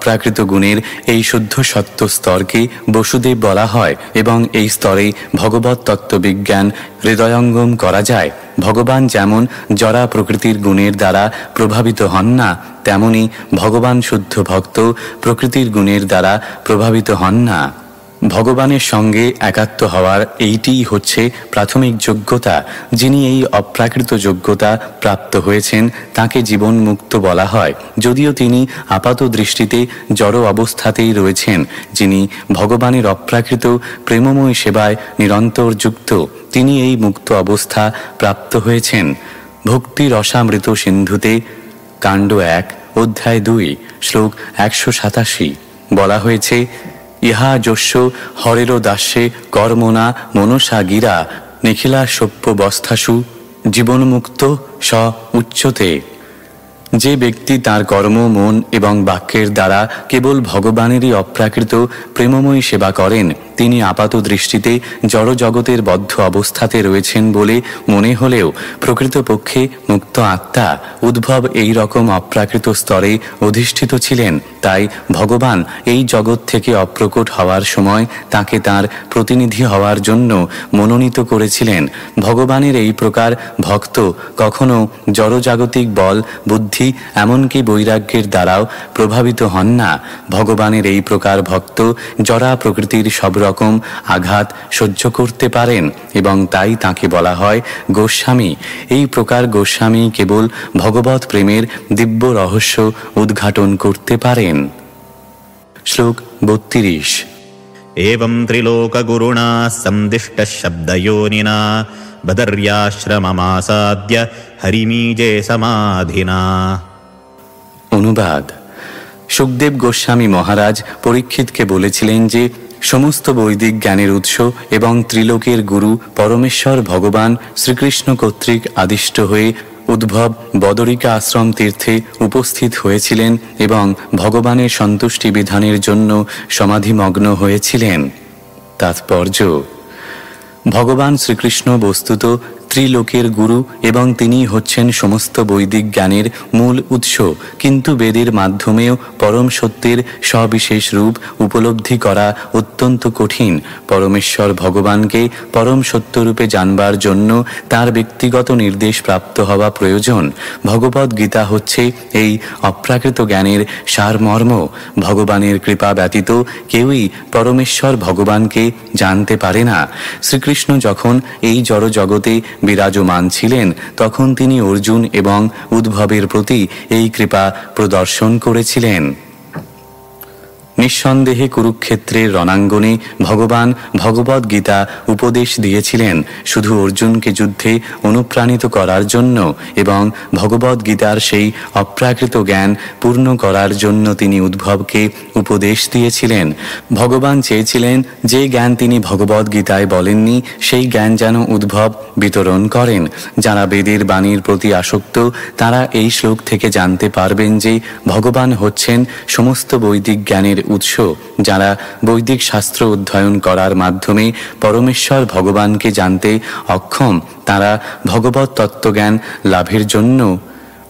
অপ্রাকৃত গুণের এই শুদ্ধ সত্য স্তরকে বসুদেব বলা হয় এবং এই স্তরে ভগবৎ তত্ত্ববিজ্ঞান হৃদয়ঙ্গম করা যায়। ভগবান যেমন জরা প্রকৃতির গুণের দ্বারা প্রভাবিত হন না, তেমনি ভগবান শুদ্ধ ভক্ত প্রকৃতির গুণের দ্বারা প্রভাবিত হন না। ভগবানের সঙ্গে একাত্ম হওয়ার এইটিই হচ্ছে প্রাথমিক যোগ্যতা। যিনি এই অপ্রাকৃত যোগ্যতা প্রাপ্ত হয়েছেন তাকে জীবন মুক্ত বলা হয়, যদিও তিনি আপাত দৃষ্টিতে জড় অবস্থাতেই রয়েছেন। যিনি ভগবানের অপ্রাকৃত প্রেমময় সেবায় নিরন্তর যুক্ত, তিনি এই মুক্ত অবস্থা প্রাপ্ত হয়েছেন। ভক্তি রসামৃত সিন্ধুতে কাণ্ড 1 অধ্যায় 2 শ্লোক 187 বলা হয়েছে, ইহা যস্য হরের দাস্যে কর্মণা মনসা গিরা নিখিলা সভ্য বস্থাসু জীবনমুক্ত স উচ্চতে। যে ব্যক্তি তার কর্ম, মন এবং বাক্যের দ্বারা কেবল ভগবানেরই অপ্রাকৃত প্রেমময়ী সেবা করেন, তিনি আপাত দৃষ্টিতে জড় জগতের বদ্ধ অবস্থাতে রয়েছেন বলে মনে হলেও প্রকৃতপক্ষে মুক্ত আত্মা। উদ্ভব এই রকম অপ্রাকৃত স্তরে অধিষ্ঠিত ছিলেন, তাই ভগবান এই জগৎ থেকে অপ্রকট হওয়ার সময় তাকে তার প্রতিনিধি হওয়ার জন্য মনোনীত করেছিলেন। ভগবানের এই প্রকার ভক্ত কখনো জড়জাগতিক বল, বুদ্ধি, এমনকি বৈরাগ্যের দ্বারাও প্রভাবিত হন না। ভগবানের এই প্রকার ভক্ত জড়া প্রকৃতির সব রকম আঘাত সহ্য করতে পারেন এবং তাই তাকে বলা হয় গোস্বামী। এই প্রকার গোস্বামী কেবল ভগবৎ প্রেমের দিব্য রহস্য উদ্ঘাটন করতে পারেন। শ্লোক 32। एवं त्रिलोकगुरुणा संदिष्टः शब्दयोनिना बदर्याश्रममासाद्य हरिमीजे समाधिना। অনুবাদ: সুখদেব গোস্বামী মহারাজ পরীক্ষিতকে বলেছিলেন যে সমস্ত বৈদিক জ্ঞানের উৎস এবং ত্রিলোকের গুরু পরমেশ্বর ভগবান শ্রীকৃষ্ণ কর্তৃক আদিষ্ট হয়ে উদ্ভব বদরিকা আশ্রম তীর্থে উপস্থিত হয়েছিলেন এবং ভগবানের সন্তুষ্টি বিধানের জন্য সমাধিমগ্ন হয়েছিলেন। তাৎপর্য: ভগবান শ্রীকৃষ্ণ বস্তুত ত্রিলোকের গুরু এবং তিনি হচ্ছেন সমস্ত বৈদিক জ্ঞানের মূল উৎস, কিন্তু বেদের মাধ্যমেও পরম সত্যের সবিশেষ রূপ উপলব্ধি করা অত্যন্ত কঠিন। পরমেশ্বর ভগবানকে পরম সত্যরূপে জানবার জন্য তার ব্যক্তিগত নির্দেশ প্রাপ্ত হওয়া প্রয়োজন। ভগবদ্ গীতা হচ্ছে এই অপ্রাকৃত জ্ঞানের সারমর্ম। ভগবানের কৃপা ব্যতীত কেউই পরমেশ্বর ভগবানকে জানতে পারে না। শ্রীকৃষ্ণ যখন এই জড় জগতে বিরাজমান ছিলেন, তখন তিনি অর্জুন এবং উদ্ভবের প্রতি এই কৃপা প্রদর্শন করেছিলেন। নিঃসন্দেহে কুরুক্ষেত্রের রণাঙ্গনে ভগবান ভগবদ্গীতা উপদেশ দিয়েছিলেন শুধু অর্জুনকে যুদ্ধে অনুপ্রাণিত করার জন্য এবং ভগবদ্গীতার সেই অপ্রাকৃত জ্ঞান পূর্ণ করার জন্য তিনি উদ্ভবকে উপদেশ দিয়েছিলেন। ভগবান চেয়েছিলেন যে জ্ঞান তিনি ভগবদ্গীতায় বলেননি সেই জ্ঞান যেন উদ্ভব বিতরণ করেন। যারা বেদের বাণীর প্রতি আসক্ত তারা এই শ্লোক থেকে জানতে পারবেন যে ভগবান হচ্ছেন সমস্ত বৈদিক জ্ঞানের উৎস। যারা বৈদিক শাস্ত্র অধ্যয়ন করার মাধ্যমে পরমেশ্বর ভগবানকে জানতে অক্ষম তারা ভগবত তত্ত্বজ্ঞান লাভের জন্য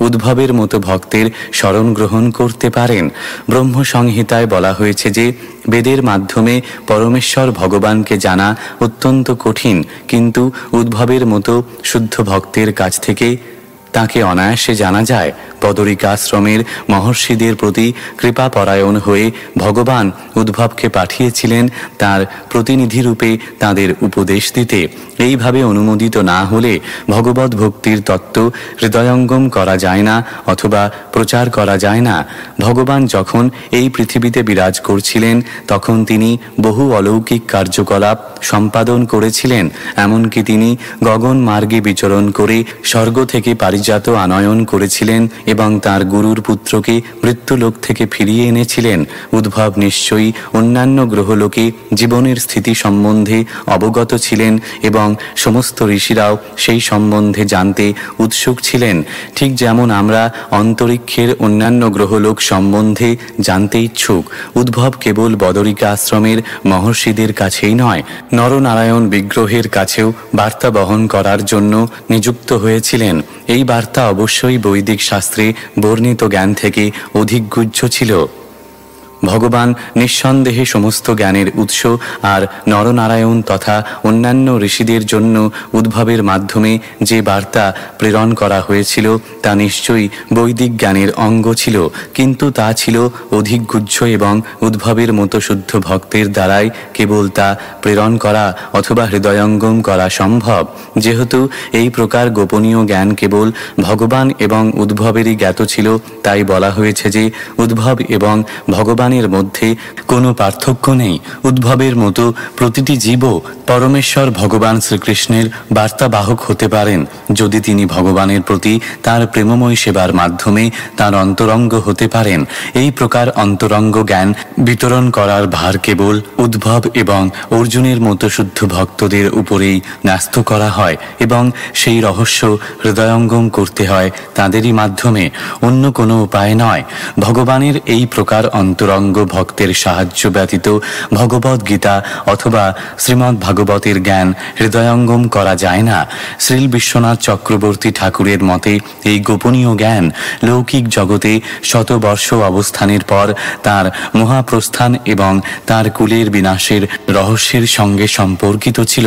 উদ্ভবের মতো ভক্তের শরণ গ্রহণ করতে পারেন। ব্রহ্মসংহিতায় বলা হয়েছে যে বেদের মাধ্যমে পরমেশ্বর ভগবানকে জানা অত্যন্ত কঠিন, কিন্তু উদ্ভবের মতো শুদ্ধ ভক্তের কাছ থেকে তাকে অনায়াসে জানা যায়। বদরিকাশ্রমের মহর্ষিদের প্রতি কৃপাপরায়ণ হয়ে ভগবান উদ্ভবকে পাঠিয়েছিলেন তার প্রতিনিধি রূপে তাদের উপদেশ দিতে। এইভাবে অনুমোদিত না হলে ভগবত ভক্তির তত্ত্ব হৃদয়ঙ্গম করা যায় না অথবা প্রচার করা যায় না। ভগবান যখন এই পৃথিবীতে বিরাজ করছিলেন তখন তিনি বহু অলৌকিক কার্যকলাপ সম্পাদন করেছিলেন। এমনকি তিনি গগন মার্গে বিচরণ করে স্বর্গ থেকে পারিজাত আনয়ন করেছিলেন এবং তার গুরুর পুত্রকে মৃত্যুলোক থেকে ফিরিয়ে এনেছিলেন। উদ্ভব নিশ্চয়ই অন্যান্য গ্রহলোকে জীবনের স্থিতি সম্বন্ধে অবগত ছিলেন এবং সমস্ত ঋষিরাও সেই সম্বন্ধে জানতে উৎসুক ছিলেন। ঠিক যেমন আমরা অন্তরিক্ষের অন্যান্য গ্রহলোক সম্বন্ধে জানতে ইচ্ছুক, উদ্ভব কেবল বদরিকা আশ্রমের মহর্ষিদের কাছেই নয়, নরনারায়ণ বিগ্রহের কাছেও বার্তা বহন করার জন্য নিযুক্ত হয়েছিলেন। এই বার্তা অবশ্যই বৈদিক শাস্ত্রে বর্ণিত জ্ঞান থেকে অধিক গুহ্য ছিল। ভগবান নিঃসন্দেহে সমস্ত জ্ঞানের উৎস, আর নরনারায়ণ তথা অন্যান্য ঋষিদের জন্য উদ্ভবের মাধ্যমে যে বার্তা প্রেরণ করা হয়েছিল তা নিশ্চয়ই বৈদিক জ্ঞানের অঙ্গ ছিল, কিন্তু তা ছিল অধিক গুহ্য এবং উদ্ভবের মতো শুদ্ধ ভক্তের দ্বারাই কেবল তা প্রেরণ করা অথবা হৃদয়ঙ্গম করা সম্ভব। যেহেতু এই প্রকার গোপনীয় জ্ঞান কেবল ভগবান এবং উদ্ভবেরই জ্ঞাত ছিল, তাই বলা হয়েছে যে উদ্ভব এবং ভগবানের মধ্যে কোনো পার্থক্য নেই। উদ্ভবের মতো প্রতিটি জীবও পরমেশ্বর ভগবান শ্রীকৃষ্ণের বার্তাবাহক হতে পারেন যদি তিনি ভগবানের প্রতি তার প্রেমময় সেবার মাধ্যমে তার অন্তরঙ্গ হতে পারেন। এই প্রকার অন্তরঙ্গ জ্ঞান বিতরণ করার ভার কেবল উদ্ভব এবং অর্জুনের মতো শুদ্ধ ভক্তদের উপরেই ন্যস্ত করা হয় এবং সেই রহস্য হৃদয়ঙ্গম করতে হয় তাদেরই মাধ্যমে, অন্য কোনো উপায় নয়। ভগবানের এই প্রকার অন্তরঙ্গ ভক্তের সাহায্য ব্যতীত ভগবদ গীতা অথবা শ্রীমদ্ ভাগবতের জ্ঞান হৃদয়ঙ্গম করা যায় না। শ্রীল বিশ্বনাথ চক্রবর্তী ঠাকুরের মতে এই গোপনীয় জ্ঞান লৌকিক জগতে শতবর্ষ অবস্থানের পর তার মহাপ্রস্থান এবং তার কুলের বিনাশের রহস্যের সঙ্গে সম্পর্কিত ছিল।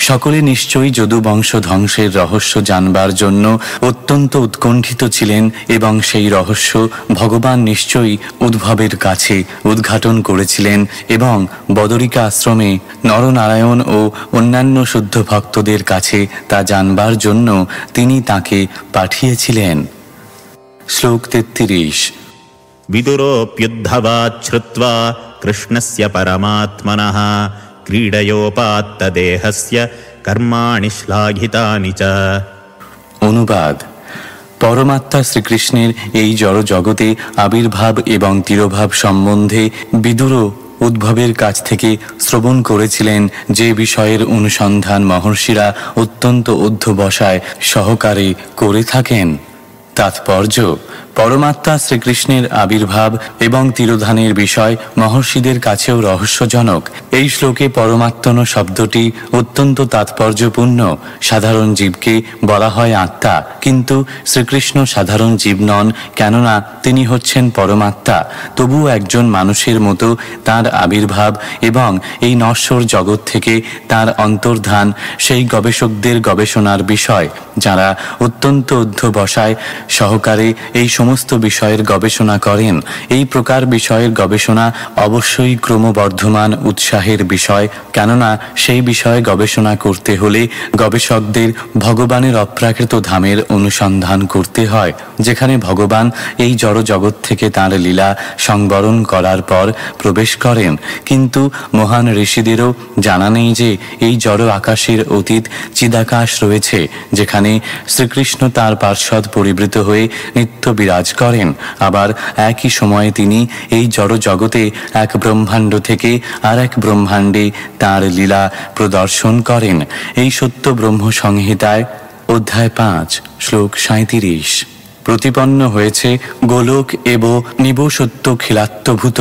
সকলে নিশ্চয়ই যদুবংশ ধ্বংসের রহস্য জানবার জন্য অত্যন্ত উৎকণ্ঠিত ছিলেন এবং সেই রহস্য ভগবান নিশ্চয়ই উদ্ভবের কাছে উদ্ঘাটন করেছিলেন এবং বদরিকা আশ্রমে নরনারায়ণ ও অন্যান্য শুদ্ধ ভক্তদের কাছে তা জানবার জন্য তিনি তাকে পাঠিয়েছিলেন। শ্লোক 33। विदुरोऽप्युद्धवात् श्रुत्वा कृष्णस्य परमात्मनः क्रीडयोपात्तदेहस्य कर्माणि श्लाघितानि च। অনুবাদ। পরমাত্মা শ্রীকৃষ্ণের এই জড় জগতে আবির্ভাব এবং তিরোভাব সম্বন্ধে বিদুর উদ্ভবের কাছ থেকে শ্রবণ করেছিলেন যে বিষয়ের অনুসন্ধান মহর্ষিরা অত্যন্ত অধ্যবসায় সহকারে করে থাকেন। তাৎপর্য: পরমাত্মা শ্রীকৃষ্ণের আবির্ভাব এবং তিরোধানের বিষয় মহর্ষিদের কাছেও রহস্যজনক। এই শ্লোকে পরমাত্মন শব্দটি অত্যন্ত তাৎপর্যপূর্ণ। সাধারণ জীবকে বলা হয় আত্মা, কিন্তু শ্রীকৃষ্ণ সাধারণ জীব নন, কেননা তিনি হচ্ছেন পরমাত্মা। তবুও একজন মানুষের মতো তার আবির্ভাব এবং এই নশ্বর জগৎ থেকে তার অন্তর্ধান সেই গবেষকদের গবেষণার বিষয়, যারা অত্যন্ত অধ্যবসায় সহকারে এই সমস্ত বিষয়ের গবেষণা করেন। এই প্রকার বিষয়ের গবেষণা অবশ্যই ক্রমবর্ধমান উৎসাহের বিষয়, কেননা সেই বিষয়ে গবেষণা করতে হলে গবেষকদের ভগবানের অপ্রাকৃত ধামের অনুসন্ধান করতে হয়, যেখানে ভগবান এই জড় জগৎ থেকে তাঁর লীলা সংবরণ করার পর প্রবেশ করেন। কিন্তু মহান ঋষিদেরও জানা নেই যে এই জড় আকাশের অতীত চিদাকাশ রয়েছে, যেখানে শ্রীকৃষ্ণ তাঁর পার্শ্বদ পরিবৃত হয়ে নিত্য বিরাজ করেন। আবার একই সময়ে তিনি এই জড় জগতে এক ব্রহ্মাণ্ড থেকে আর এক ব্রহ্মাণ্ডে তাঁর লীলা প্রদর্শন করেন। এই সত্য ব্রহ্ম সংহিতায় অধ্যায় 5 শ্লোক 37 প্রতিপন্ন হয়েছে গোলক এব নিবসত্য খিলাত্মভূত।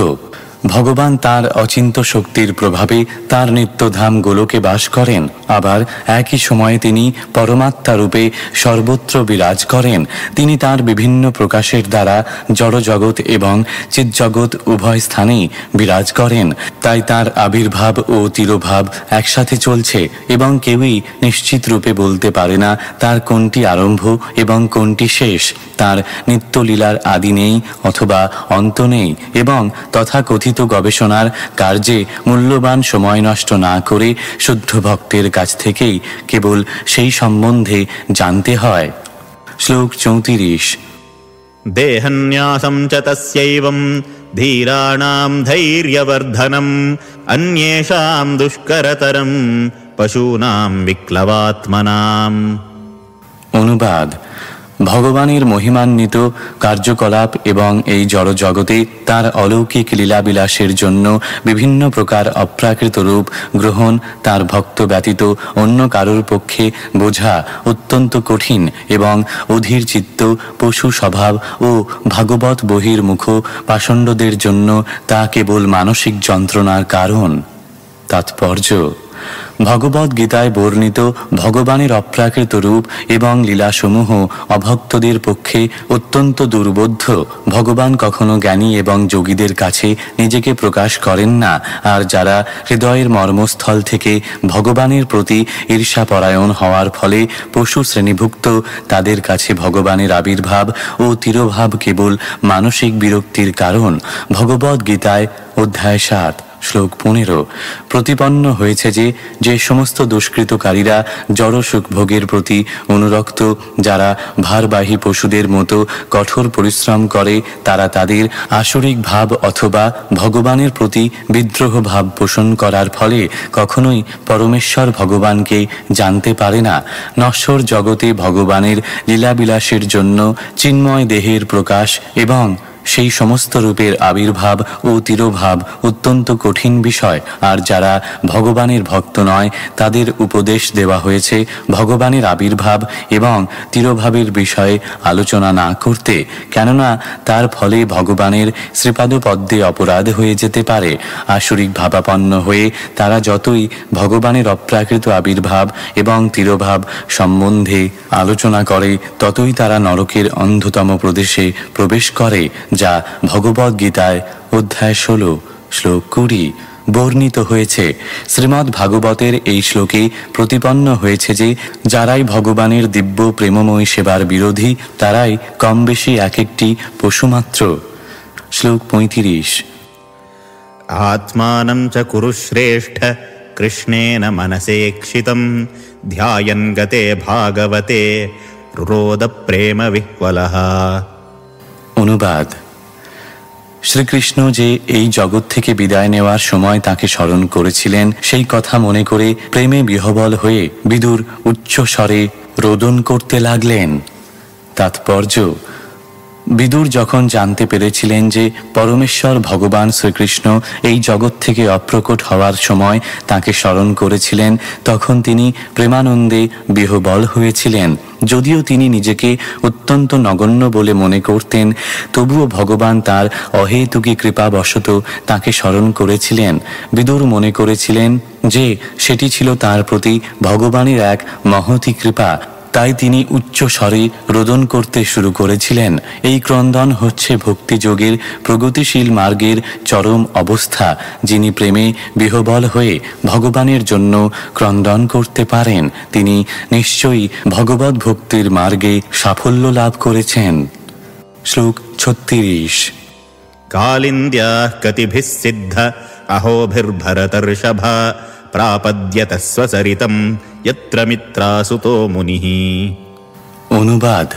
ভগবান তার অচিন্ত শক্তির প্রভাবে তার নিত্যধাম গোলকে বাস করেন। আবার একই সময়ে তিনি পরমাত্মা রূপে সর্বত্র বিরাজ করেন। তিনি তার বিভিন্ন প্রকাশের দ্বারা জড়জগৎ এবং চিৎজগৎ উভয় স্থানেই বিরাজ করেন। তাই তার আবির্ভাব ও তিরোভাব একসাথে চলছে এবং কেউই নিশ্চিত রূপে বলতে পারে না তার কোনটি আরম্ভ এবং কোনটি শেষ। তার নিত্যলীলার আদি নেই অথবা অন্ত নেই, এবং তথাকথিত গবেষণার কার্যে মূল্যবান সময় নষ্ট না করে শুদ্ধ ভক্তের কাছ থেকেই কেবল সেই সম্বন্ধে জানতে হয়। শ্লোক 34 দেহন্যাসম চ তস্যৈবং ধীরাণাম ধৈর্যবর্ধনম অন্যেষাম দুষ্করতরম পশূনাম বিক্লবাত্মনাম। অনুবাদ: ভগবানের মহিমান্বিত কার্যকলাপ এবং এই জড়জগতে তার অলৌকিক লীলাবিলাসের জন্য বিভিন্ন প্রকার অপ্রাকৃত রূপ গ্রহণ তার ভক্ত ব্যতীত অন্য কারোর পক্ষে বোঝা অত্যন্ত কঠিন, এবং অধীর চিত্ত পশু স্বভাব ও ভাগবত বহির্মুখ পাষণ্ডদের জন্য তা কেবল মানসিক যন্ত্রণার কারণ। তাৎপর্য: ভগবদ্ গীতায় বর্ণিত ভগবানের অপ্রাকৃত রূপ এবং লীলাসমূহ অভক্তদের পক্ষে অত্যন্ত দুর্বোধ্য। ভগবান কখনো জ্ঞানী এবং যোগীদের কাছে নিজেকে প্রকাশ করেন না, আর যারা হৃদয়ের মর্মস্থল থেকে ভগবানের প্রতি ঈর্ষাপরায়ণ হওয়ার ফলে পশু শ্রেণীভুক্ত, তাদের কাছে ভগবানের আবির্ভাব ও তিরোভাব কেবল মানসিক বিরক্তির কারণ। ভগবদ্ গীতায় অধ্যায় 7 শ্লোক 15 প্রতিপন্ন হয়েছে যে যে সমস্ত দুষ্কৃতকারীরা জড় সুখভোগের প্রতি অনুরক্ত, যারা ভারবাহী পশুদের মতো কঠোর পরিশ্রম করে, তারা তাদের আসরিক ভাব অথবা ভগবানের প্রতি বিদ্রোহ ভাব পোষণ করার ফলে কখনোই পরমেশ্বর ভগবানকে জানতে পারে না। নশ্বর জগতে ভগবানের লীলাবিলাসের জন্য চিন্ময় দেহের প্রকাশ এবং সেই সমস্ত রূপের আবির্ভাব ও তিরোভাব অত্যন্ত কঠিন বিষয়। আর যারা ভগবানের ভক্ত নয়, তাদের উপদেশ দেওয়া হয়েছে ভগবানের আবির্ভাব এবং তিরোভাবের বিষয়ে আলোচনা না করতে, কেননা তার ফলে ভগবানের শ্রীপাদপদ্মে অপরাধ হয়ে যেতে পারে। আসরিক ভাবাপন্ন হয়ে তারা যতই ভগবানের অপ্রাকৃত আবির্ভাব এবং তিরোভাব সম্বন্ধে আলোচনা করে, ততই তারা নরকের অন্ধতম প্রদেশে প্রবেশ করে, যা ভগবদ্ গীতায় অধ্যায় 16 শ্লোক 20 বর্ণিত হয়েছে। শ্রীমদ্ ভাগবতের এই শ্লোকে প্রতিপন্ন হয়েছে যে যারাই ভগবানের দিব্য প্রেমময় সেবার বিরোধী, তারাই কম বেশি এক একটি পশুমাত্র। শ্লোক 35 আত্মানম চ কুরু শ্রেষ্ঠ কৃষ্ণেন মনসেক্ষিতম ধ্যায়ন গতে ভাগবতে রোদ প্রেম বিহ্বলঃ। অনুবাদ: শ্রীকৃষ্ণ যে এই জগৎ থেকে বিদায় নেওয়ার সময় তাকে স্মরণ করেছিলেন, সেই কথা মনে করে প্রেমে বিহ্বল হয়ে বিদুর উচ্চ স্বরে রোদন করতে লাগলেন। তাৎপর্য: বিদুর যখন জানতে পেরেছিলেন যে পরমেশ্বর ভগবান শ্রীকৃষ্ণ এই জগৎ থেকে অপ্রকট হওয়ার সময় তাকে স্মরণ করেছিলেন, তখন তিনি প্রেমানন্দে বিহ্বল হয়েছিলেন। যদিও তিনি নিজেকে অত্যন্ত নগণ্য বলে মনে করতেন, তবুও ভগবান তার অহেতুকী কৃপাবশত তাকে স্মরণ করেছিলেন। বিদুর মনে করেছিলেন যে সেটি ছিল তার প্রতি ভগবানের এক মহতী কৃপা, তাই তিনি উচ্চ স্বরে রোদন করতে শুরু করেছিলেন। এই ক্রন্দন হচ্ছে ভক্তিযোগের প্রগতিশীল মার্গের চরম অবস্থা। যিনি প্রেমে বিহ্বল হয়ে ভগবানের জন্য ক্রন্দন করতে পারেন, তিনি নিশ্চয়ই ভগবৎ ভক্তির মার্গে সাফল্য লাভ করেছেন। শ্লোক 36। कालिन्द्याः कतिभिः सिद्ध अहोभिर्भरतर्षभा प्रापद्यत स्वसरितं यत्र मित्रासुतो मुनिः। অনুবাদ: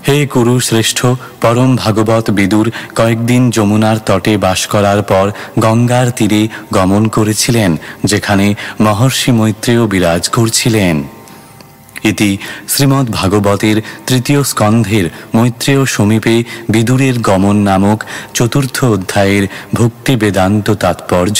হে কুরু শ্রেষ্ঠ, পরম ভাগবত বিদুর কয়েকদিন যমুনার তটে বাস করার পর গঙ্গার তীরে গমন করেছিলেন, যেখানে মহর্ষি মৈত্রেয় বিরাজ করছিলেন। ইতি শ্রীমদ্ ভাগবতের তৃতীয় স্কন্ধের মৈত্রেয় সমীপে বিদুরের গমন নামক চতুর্থ অধ্যায়ের ভক্তি বেদান্ত তাৎপর্য।